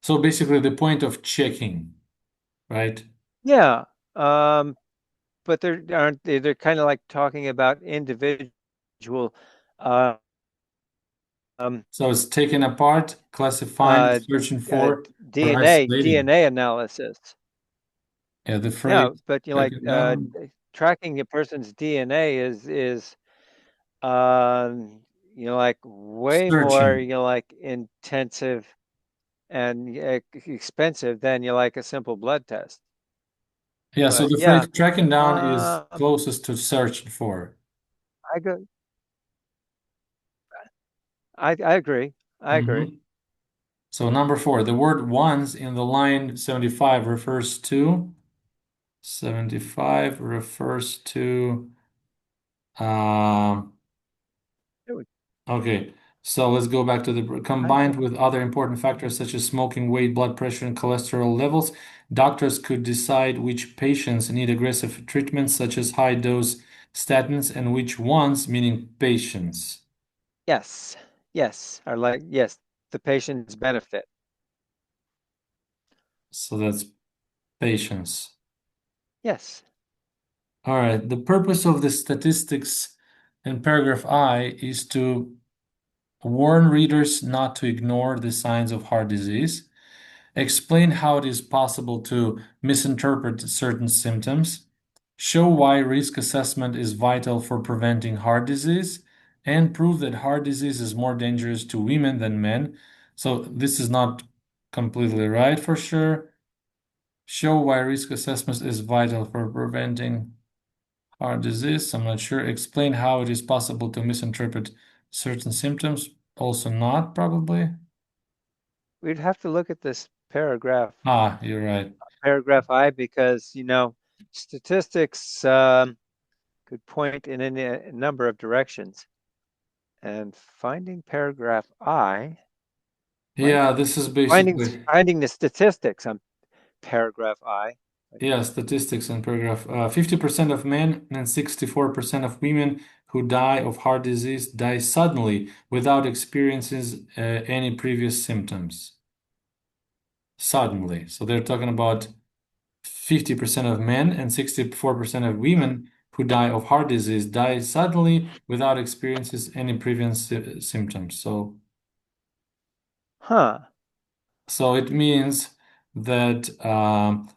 So basically the point of checking, right? Yeah. Um, but they're kind of like talking about individual uh, um, So it's taken apart, classifying, uh, searching for, or DNA isolating. DNA analysis. Yeah, the No, phrase but you track like it down, tracking a person's DNA is um, like way more searching. like intensive and expensive than like a simple blood test. Yeah, so But the yeah, phrase tracking down is um, closest to searching for. I go. I agree. I agree. Hmm. So number four, the word once in the line 75 refers to 75 refers to um okay. So let's go back to the I combined with other important factors such as smoking, weight, blood pressure, and cholesterol levels, doctors could decide which patients need aggressive treatments such as high dose statins and which ones, meaning patients. Yes, yes, are like yes, the patient's benefit. So that's patients. Yes. All right. The purpose of the statistics in paragraph I is to warn readers not to ignore the signs of heart disease, explain how it is possible to misinterpret certain symptoms, show why risk assessment is vital for preventing heart disease, and prove that heart disease is more dangerous to women than men. So this is not completely right for sure. Show why risk assessment is vital for preventing heart disease. I'm not sure. Explain how it is possible to misinterpret certain symptoms. Also not probably. We'd have to look at this Ah, you're right. paragraph I, because statistics could point in a number of directions. And finding paragraph I, Yeah, this is finding basically, finding the statistics on paragraph I. yeah, statistics in paragraph. 50% of men and 64% of women who die of heart disease die suddenly without experiences any previous symptoms. Suddenly. So they're talking about 50% of men and 64% of women who die of heart disease die suddenly without experiences any previous symptoms. Huh. So it means that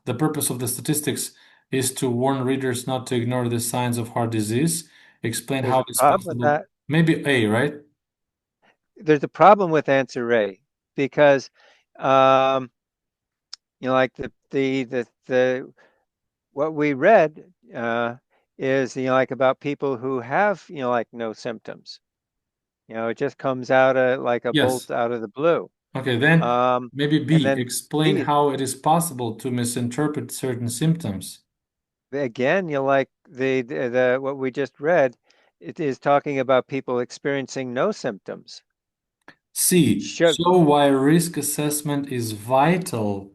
the purpose of the statistics is to warn readers not to ignore the signs of heart disease, explain There's how a it's problem with possible. that. Maybe A, right? There's a problem with answer A because um, like the what we read is like about people who have like no symptoms. It just comes out like a Yes. bolt out of the blue. Okay, then Um, maybe and B, then explain B, how it is possible to misinterpret certain symptoms. again, like the what we just read, it is talking about people experiencing no symptoms. C, Should show why risk assessment is vital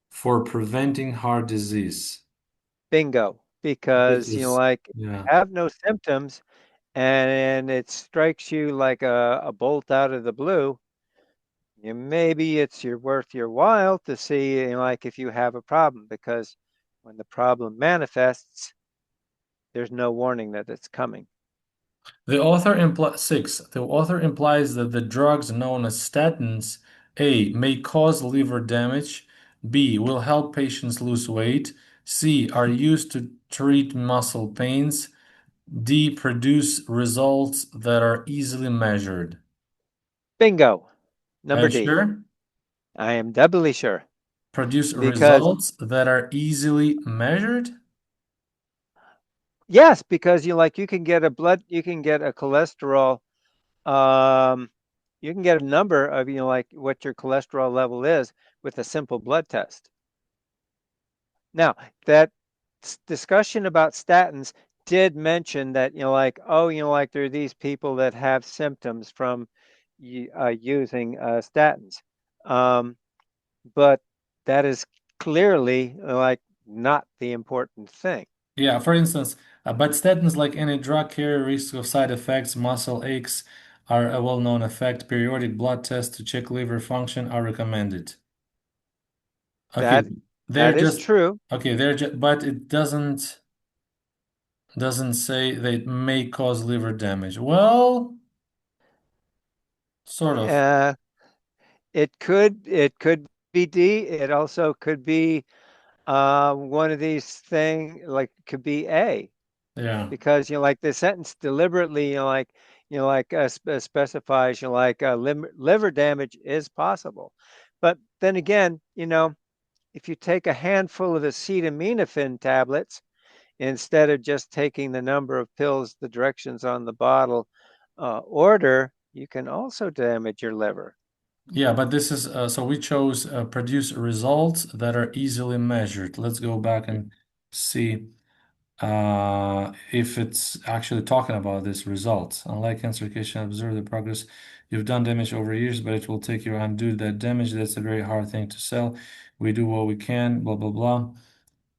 for preventing heart disease. bingo, This because is, like yeah. have no symptoms and it strikes you like a bolt out of the blue. Maybe it's worth your while to see like if you have a problem, because when the problem manifests, there's no warning that it's coming. The author implies that the drugs known as statins, A, may cause liver damage, B, will help patients lose weight, C, are used to treat muscle pains, D, produce results that are easily measured. Bingo. Are Number you D. sure? I am doubly sure Produce because results that are easily measured? yes, because you can get you can get a cholesterol, um, you can get a number of like what your cholesterol level is with a simple blood test. Now, that discussion about statins did mention that, like, oh, like there are these people that have symptoms from using statins. Um, but that is clearly like not the important thing. Yeah, for instance, but statins, like any drug, carry risks of side effects. Muscle aches are a well-known effect. Periodic blood tests to check liver function are recommended. Okay, That they're that is just true. okay. They're just, but it doesn't say they may cause liver damage. Well, sort of. Uh, it could be D. It also could be one of these thing like could be A, Yeah. because like the sentence deliberately specifies liver damage is possible. But then again, if you take a handful of acetaminophen tablets instead of just taking the number of pills the directions on the bottle order, you can also damage your liver. Yeah, but this is so we chose produce results that are easily measured. Let's go back and see if it's actually talking about this results. Unlike cancer, you can observe the progress. You've done damage over years, but it will take you to undo that damage. That's a very hard thing to sell. We do what we can, blah, blah, blah.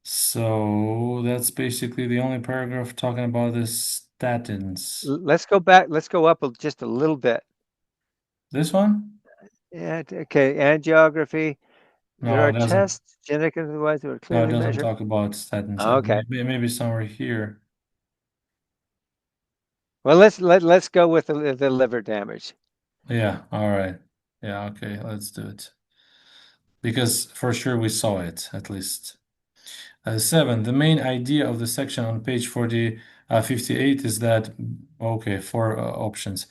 So that's basically the only paragraph talking about the statins. Let's go back. Let's go up just a little bit. This one? Yeah, okay. Angiography. There No, are it doesn't. tests, genetic and otherwise, that are No, it clearly doesn't measured. talk about statins. Okay. Maybe somewhere here. Well, let's go with the liver damage. Yeah, all right. Yeah, okay, let's do it. Because for sure we saw it, at least. Seven, the main idea of the section on page 58 is that, okay, four options.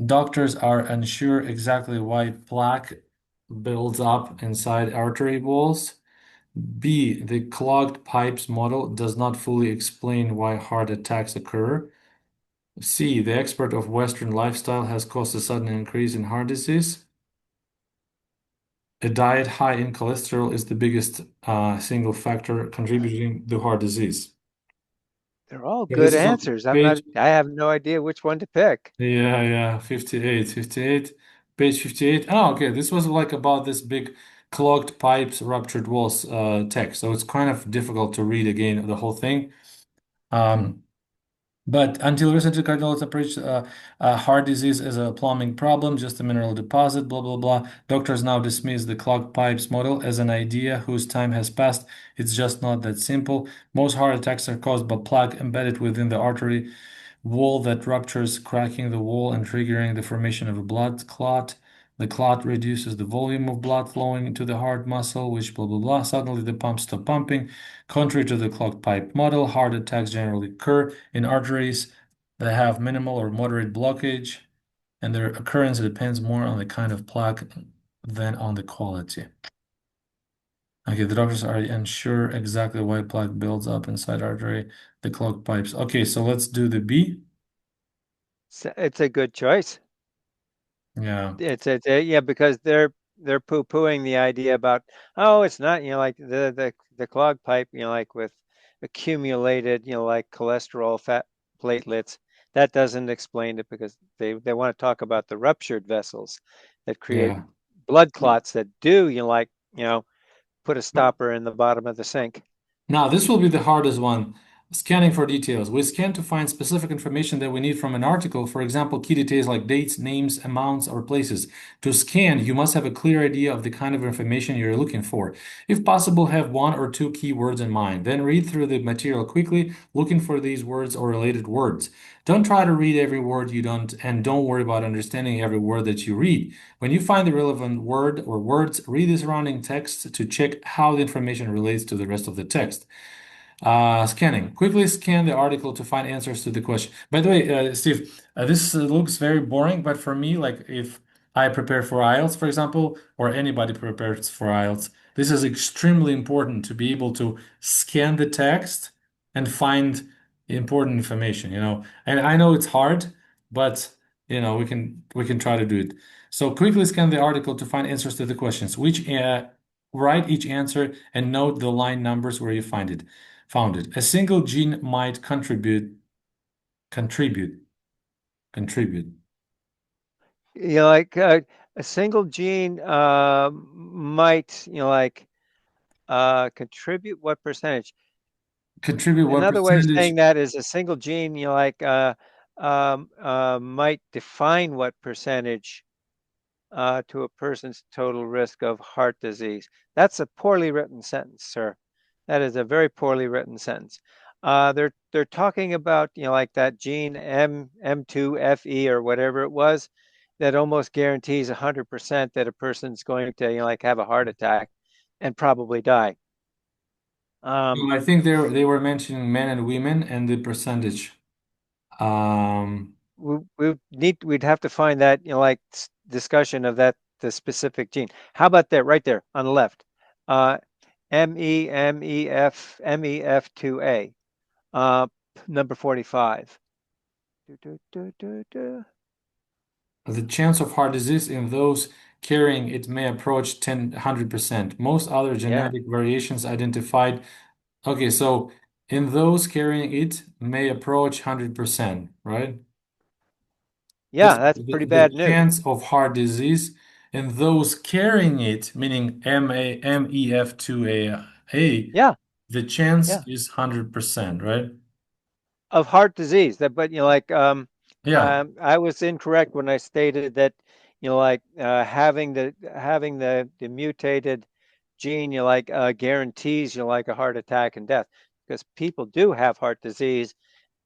Doctors are unsure exactly why plaque builds up inside artery walls. B, the clogged pipes model does not fully explain why heart attacks occur. C, the expert of Western lifestyle has caused a sudden increase in heart disease. A diet high in cholesterol is the biggest single factor contributing to heart disease. They're all So this good is on answers. I'm not. page, I have no idea which one to pick. yeah, 58, page 58. Oh, okay. This was like about this big clogged pipes, ruptured walls text. So it's kind of difficult to read again the whole thing. Um, But until recently, cardiologists approached heart disease as a plumbing problem, just a mineral deposit, blah, blah, blah. Doctors now dismiss the clogged pipes model as an idea whose time has passed. It's just not that simple. Most heart attacks are caused by plaque embedded within the artery wall that ruptures, cracking the wall and triggering the formation of a blood clot. The clot reduces the volume of blood flowing into the heart muscle, which blah blah blah. Suddenly the pumps stop pumping. Contrary to the clogged pipe model, heart attacks generally occur in arteries that have minimal or moderate blockage, and their occurrence depends more on the kind of plaque than on the quality. Okay, the doctors are unsure exactly why plaque builds up inside artery, the clogged pipes. Okay, so let's do the B. It's a good choice. Yeah. Yeah, because they're poo-pooing the idea about, oh, it's not, like the clogged pipe, like with accumulated, like cholesterol, fat platelets. That doesn't explain it, because they want to talk about the ruptured vessels that create Yeah. blood clots that do, put a stopper in the bottom of the sink. Now, this will be the hardest one. Scanning for details. We scan to find specific information that we need from an article. For example, key details like dates, names, amounts, or places. To scan, you must have a clear idea of the kind of information you're looking for. If possible, have one or two keywords in mind. Then read through the material quickly, looking for these words or related words. Don't try to read every word you don't, and don't worry about understanding every word that you read. When you find the relevant word or words, read the surrounding text to check how the information relates to the rest of the text. Scanning. Quickly scan the article to find answers to the question. By the way, Steve, this looks very boring, but for me, like if I prepare for IELTS, for example, or anybody prepares for IELTS, this is extremely important to be able to scan the text and find important information, And I know it's hard, but we can try to do it. So quickly scan the article to find answers to the questions, which write each answer and note the line numbers where you find it found it. A single gene might contribute, contribute. Like a single gene might, contribute what percentage? Contribute what Another way of percentage? saying that is a single gene, might define what percentage to a person's total risk of heart disease. That's a poorly written sentence, sir. That is a very poorly written sentence. They're talking about, like that gene M2FE or whatever it was, that almost guarantees 100% that a person's going to, have a heart attack and probably die. Um, I think they were mentioning men and women and the percentage. Um, we'd have to find that, like discussion of that, the specific gene. How about that right there on the left? Uh, MEF2A, uh, number 45. Do, do, do, do, do. the chance of heart disease in those carrying it may approach 100%. Most other Yeah, genetic variations identified. Okay, so in those carrying it may approach 100%, right? yeah, This that's pretty the bad news. chance of heart disease in those carrying it, meaning MEF2A, Yeah, the chance yeah, is 100%, right? of heart disease. That, but like, Yeah. I was incorrect when I stated that, like, having the mutated gene, like, guarantees you like a heart attack and death, because people do have heart disease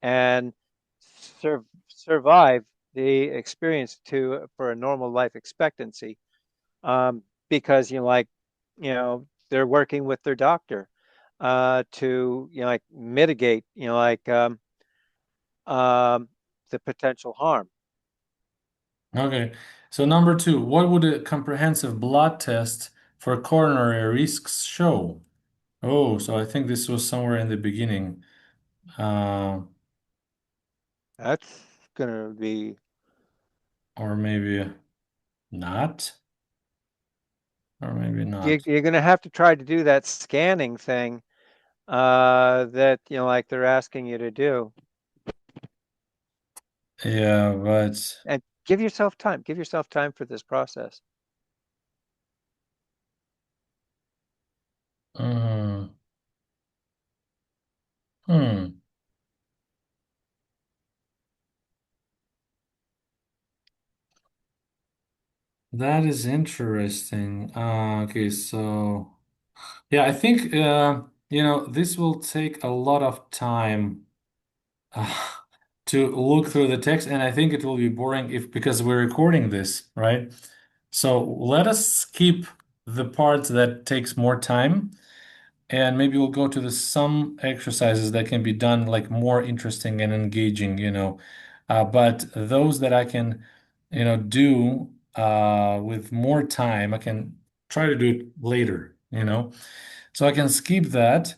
and survive the experience to for a normal life expectancy, because they're working with their doctor to like mitigate um, the potential harm. Okay. So number two, what would a comprehensive blood test for coronary risks show? Oh, so I think this was somewhere in the beginning. Uh, That's gonna be or maybe not, or maybe not. you're gonna have to try to do that scanning thing that like they're asking you to do, Yeah, but and give yourself time. Give yourself time for this process. mm, hmm, that is interesting. Okay, so yeah, I think this will take a lot of time uh, to look through the text, and I think it will be boring if because we're recording this, right? So let us skip the parts that takes more time, and maybe we'll go to the some exercises that can be done like more interesting and engaging, but those that I can, do with more time, I can try to do it later. So I can skip that.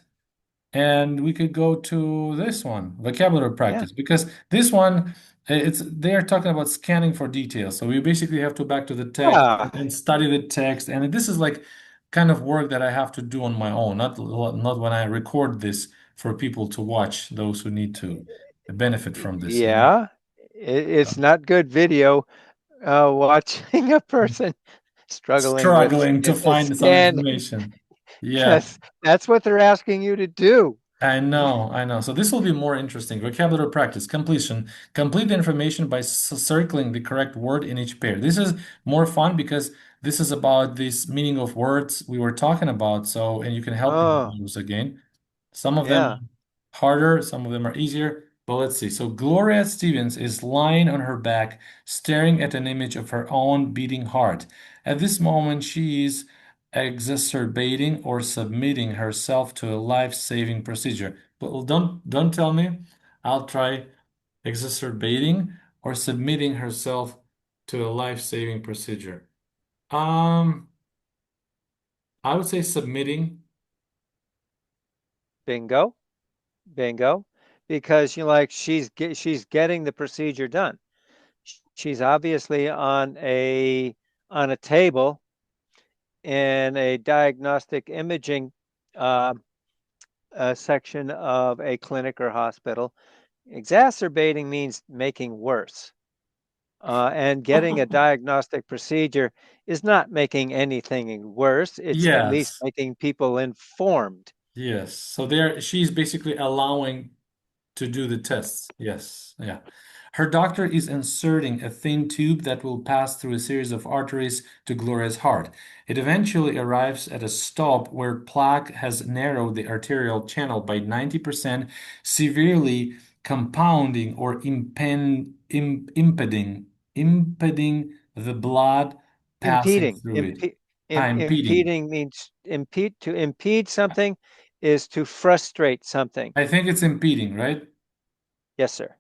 And we could go to this one, vocabulary Yeah. practice, because this one, it's they are talking about scanning for details. So we basically have to back to the text Ah, and study the text. And this is like kind of work that I have to do on my own, not when I record this for people to watch, those who need to benefit from this. yeah. It's not good video watching a person struggling with Struggling to a find some scanning. information. Yeah. That's what they're asking you to do. I know, I know. So this will be more interesting. Vocabulary practice, completion. Complete the information by circling the correct word in each pair. This is more fun because this is about this meaning of words we were talking about. So, and you can help me Oh, with those again. Some of yeah. them harder, some of them are easier. But let's see. So Gloria Stevens is lying on her back, staring at an image of her own beating heart. At this moment, she is exacerbating or submitting herself to a life-saving procedure. But don't tell me. I'll try exacerbating or submitting herself to a life-saving procedure. Um, I would say submitting. Bingo. Bingo. Because she's getting the procedure done. She's obviously on a table in a diagnostic imaging uh, section of a clinic or hospital. Exacerbating means making worse. And getting a diagnostic procedure is not making anything worse. It's at least Yes. making people informed. Yes. So there she's basically allowing to do the tests. Yes. Yeah. Her doctor is inserting a thin tube that will pass through a series of arteries to Gloria's heart. It eventually arrives at a stop where plaque has narrowed the arterial channel by 90%, severely compounding or impeding the blood passing Impeding. through it. Ah, impeding. Impeding means to impede something is to frustrate something. I think it's impeding, right? Yes, sir.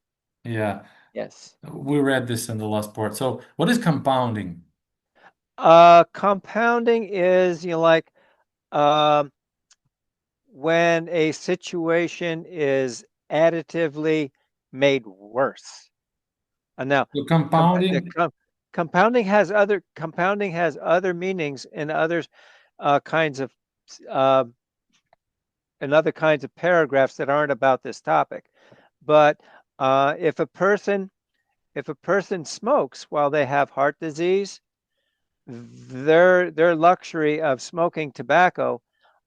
Yeah, Yes. we read this in the last part. So, what is compounding? Compounding is, like, um, when a situation is additively made worse. Now, So, com the compounding, com compounding has other meanings in others kinds of uh, in other kinds of paragraphs that aren't about this topic. But if a person smokes while they have heart disease, their luxury of smoking tobacco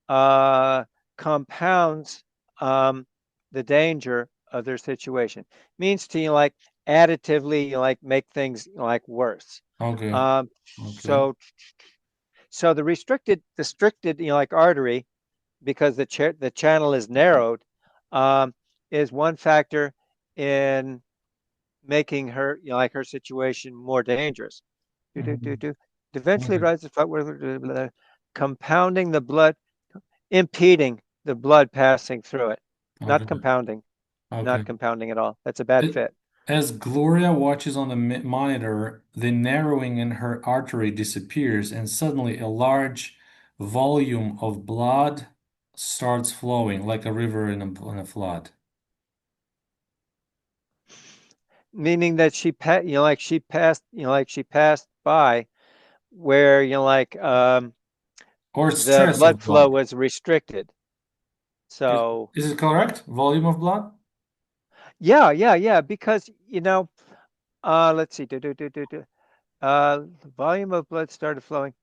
uh, compounds the danger of their situation. Means to like additively like make things like worse. okay, Um, okay. so so the restricted like artery because the channel is narrowed um, is one factor in making her like her situation more dangerous. Do do do Mhm. do. Eventually Okay, rises compounding the blood, impeding the blood passing through it, not okay, compounding, not okay. compounding at all. That's a bad It- fit. As Gloria watches on the monitor, the narrowing in her artery disappears, and suddenly a large volume of blood starts flowing like a river in a flood. Meaning that like she passed, like she passed by where like Or the stress blood of flow blood. was restricted. Is, So is it correct? Volume of blood? yeah, because let's see, volume of blood started flowing.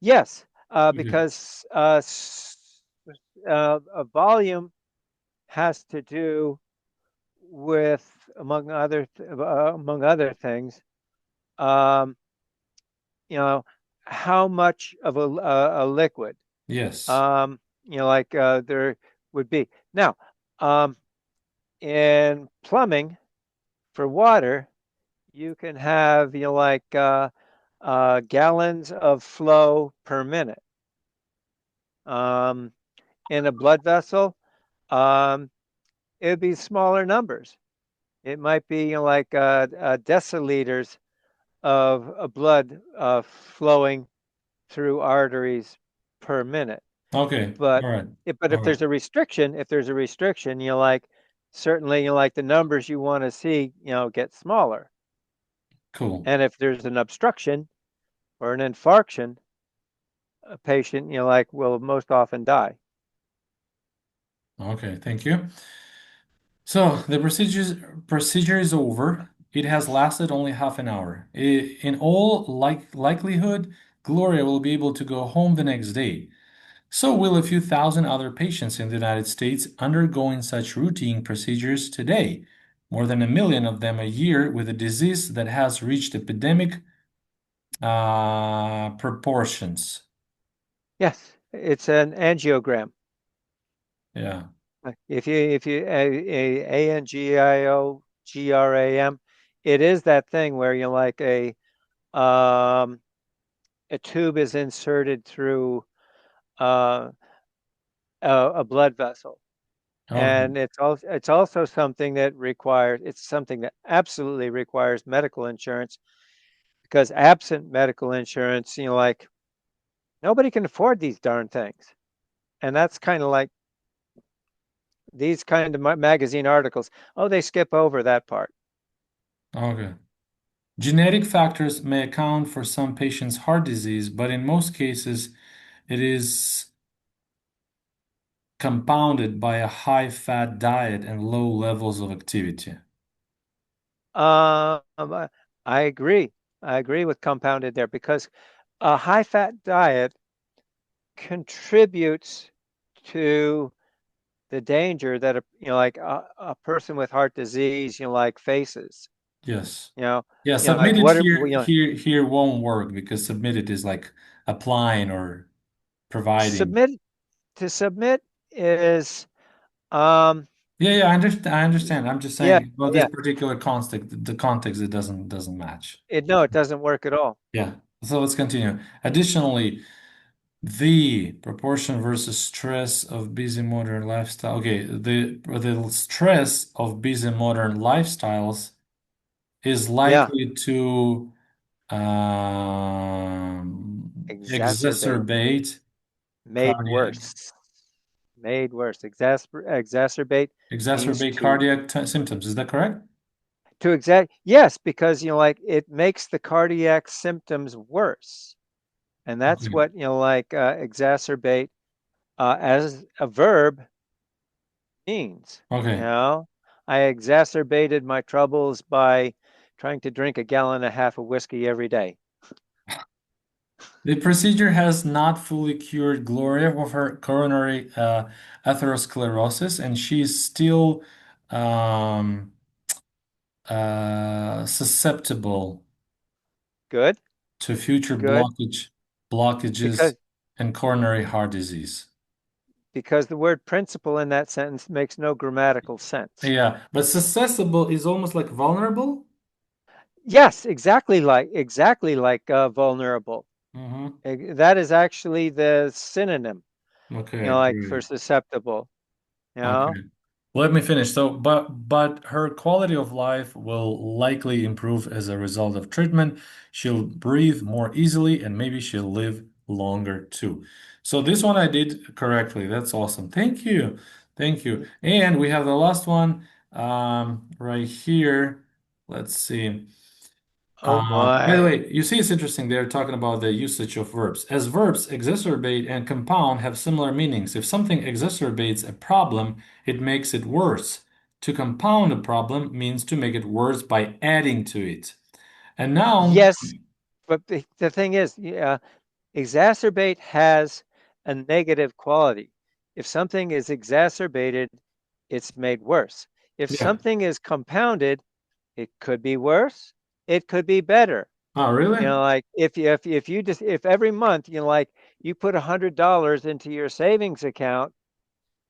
Yes, Okay. because a volume has to do with, among other things, um, how much of a liquid, Yes. um, like there would be. Now, um, in plumbing for water, you can have like gallons of flow per minute. Um, in a blood vessel, um, it would be smaller numbers. It might be like deciliters of blood flowing through arteries per minute. Okay. But All right. if All right. if there's a restriction, like certainly like the numbers you want to see, get smaller. Cool. And if there's an obstruction or an infarction, a patient, like will most often die. Okay. Thank you. So the procedure is over. It has lasted only half an hour. In all likelihood, Gloria will be able to go home the next day. So will a few thousand other patients in the United States undergoing such routine procedures today. More than 1 million of them a year with a disease that has reached epidemic proportions. Yes, it's an angiogram. Yeah. If you angiogram, it is that thing where you like um, a tube is inserted through uh, a blood vessel, Okay. and it's also something that requires it's something that absolutely requires medical insurance because absent medical insurance, like nobody can afford these darn things, and that's kind of like these kind of magazine articles. Oh, they skip over that part. Okay. Genetic factors may account for some patients' heart disease, but in most cases, it is compounded by a high-fat diet and low levels of activity. Um, I I agree. I agree with compounded there because a high fat diet contributes to the danger that like a person with heart disease, like faces. Yes. You know, Yeah, like submitted what are here won't work because submitted is like applying or providing. submit to submit is um Yeah, yeah, I understand. I'm just yeah saying about this yeah particular context, the context it doesn't match. no, it doesn't work at all. Yeah. So let's continue. Additionally, The proportion versus stress of busy modern lifestyle. Okay, the stress of busy modern lifestyles is Yeah, likely to exacerbate, exacerbate made cardiac worse, made worse. Exacerbate means symptoms. Is that correct? to exact. Yes, because like it makes the cardiac symptoms worse, and that's Okay. what like exacerbate as a verb means. You Okay. know, I exacerbated my troubles by trying to drink a gallon and a half of whiskey every day. The procedure has not fully cured Gloria of her coronary atherosclerosis, and she's still um, susceptible Good, to future good, blockages because and coronary heart disease. the word principle in that sentence makes no grammatical sense. Yeah, but susceptible is almost like vulnerable. Yes, exactly like vulnerable. Hmm. That is actually the synonym, Okay, like for great. susceptible. You Okay. know, Let me finish. So, but her quality of life will likely improve as a result of treatment. She'll breathe more easily and maybe she'll live longer too. So this one I did correctly. That's awesome. Thank you. Thank you. And we have the last one right here. Let's see. oh By the my. way, you see, it's interesting. They're talking about the usage of verbs. As verbs exacerbate and compound have similar meanings. If something exacerbates a problem, it makes it worse. To compound a problem means to make it worse by adding to it. And now, Yes, but the thing is, yeah, exacerbate has a negative quality. If something is exacerbated, it's made worse. If yeah. something is compounded, it could be worse, it could be better. Oh, really? Like if you just if every month like you put $100 into your savings account,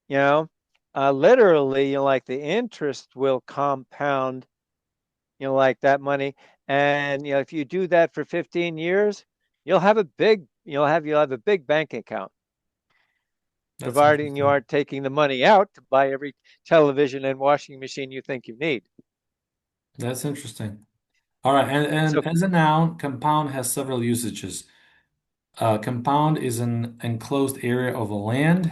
you know, literally like the interest will compound, like that money. And if you do that for 15 years, you'll have a big bank account, That's providing you interesting. aren't taking the money out to buy every television and washing machine you think you need. That's interesting. All right. So And as a noun, compound has several usages. Compound is an enclosed area of land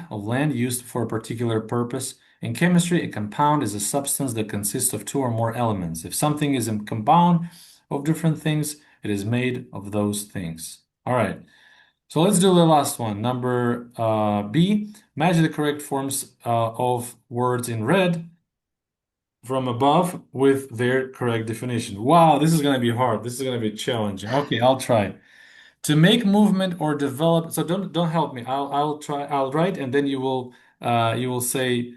used for a particular purpose. In chemistry, a compound is a substance that consists of two or more elements. If something is a compound of different things, it is made of those things. All right. So let's do the last one. Number B. Match the correct forms of words in red from above with their correct definition. Wow, this is going to be hard. This is going to be challenging. Okay, I'll try. To make movement or develop, so don't help me. I'll try. I'll write, and then you will say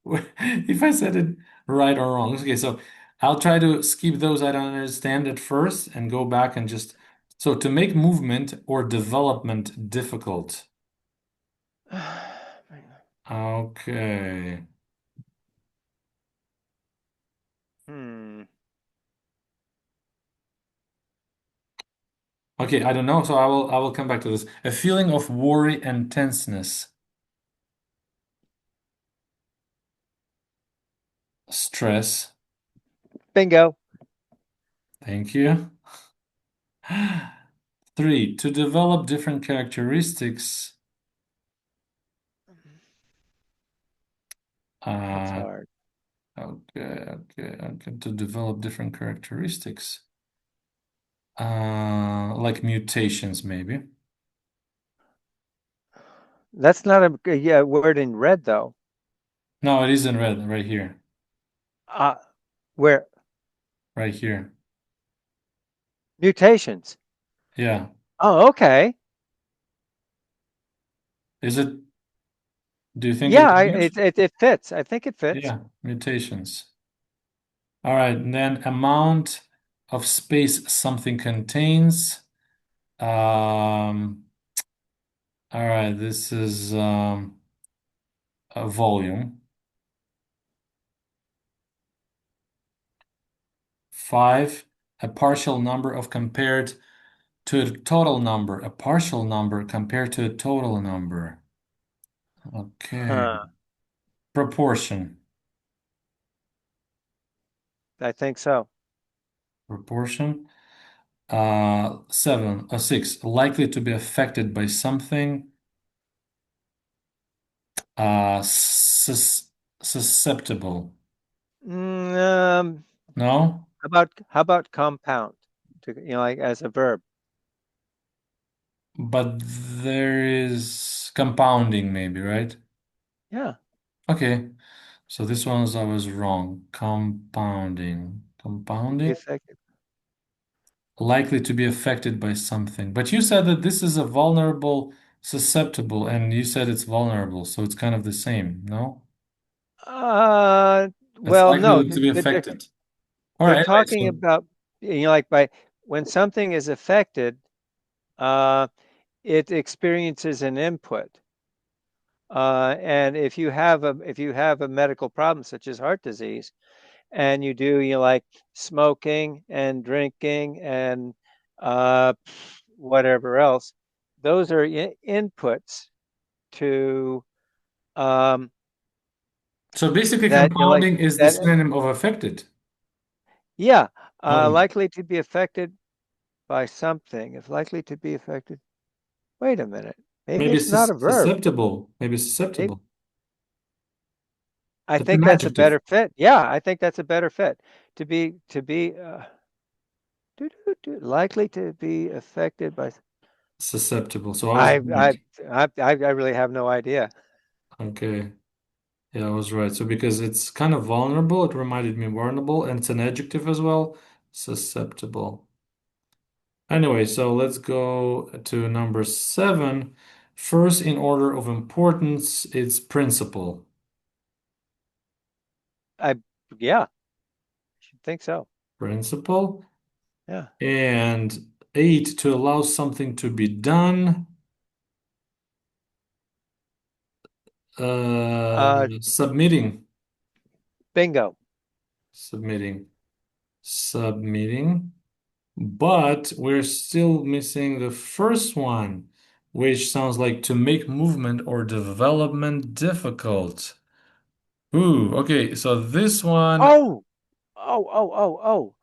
if I said it right or wrong. Okay, so I'll try to skip those I don't understand at first and go back and just so to make movement or development difficult. Okay. hmm, Okay, I don't know, so I will come back to this. A feeling of worry and tenseness. Stress. bingo. Thank you. Three, to develop different characteristics. That's Uh, hard. okay. To develop different characteristics. Like mutations, maybe. That's not a yeah, word in red though. No, it is in red, right here. Uh, where Right here. mutations. Yeah. Oh, okay. Is it, do you think it Yeah, is? it fits. I think it fits. Yeah, mutations. All right, and then amount of space something contains. Um, all right, this is a volume. Five, a partial number of compared to a total number, a partial number compared to a total number. Okay. Huh. Proportion. I think so. Proportion. Seven, six, likely to be affected by something. Sus susceptible. Mm, No? how about compound? Like as a verb. But there is compounding, maybe, right? Yeah. Okay. So this one's I was wrong. Compounding. Be Compounding? affected. Likely to be affected by something. But you said that this is a vulnerable, susceptible, and you said it's vulnerable, so it's kind of the same, no? Uh, It's well, no, likely to be they're, affected. All they're right, anyway, talking so about, like by when something is affected, uh, it experiences an input. And if you have a medical problem such as heart disease, and you do like smoking and drinking and uh, whatever else, those are inputs to so basically that like compounding is the that. synonym of affected. Yeah, Oh, likely to be affected by something. If likely to be affected, wait a minute. Maybe maybe it's not a verb. susceptible. Maybe Maybe, susceptible. I It's an think that's a adjective. better fit. Yeah, I think that's a better fit. To be likely to be affected by. Susceptible. So I was I right. I I really have no idea. Okay. Yeah, I was right. So because it's kind of vulnerable, it reminded me vulnerable, and it's an adjective as well. Susceptible. Anyway, so let's go to number seven. First in order of importance, it's principle. I Yeah, should think so. Principle. Yeah. And eight, to allow something to be done. Uh, Submitting. Bingo. Submitting. Submitting. But we're still missing the first one, which sounds like to make movement or development difficult. Ooh, okay. So this one, Oh, oh.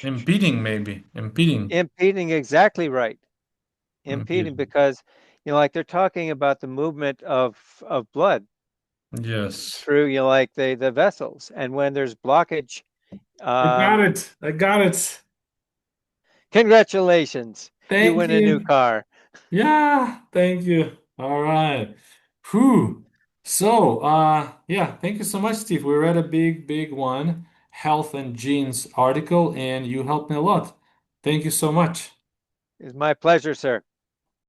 impeding maybe. Impeding. Impeding, exactly right. Impeding Impeding. because like they're talking about the movement of blood Yes. through like the vessels, and when there's blockage, I got um it. I got it. congratulations, you Thank win a new you. car. Yeah, thank you. All right. Whew. So, yeah, thank you so much, Steve. We read a big, big one, Health and Genes article, and you helped me a lot. Thank you so much. It's my pleasure, sir.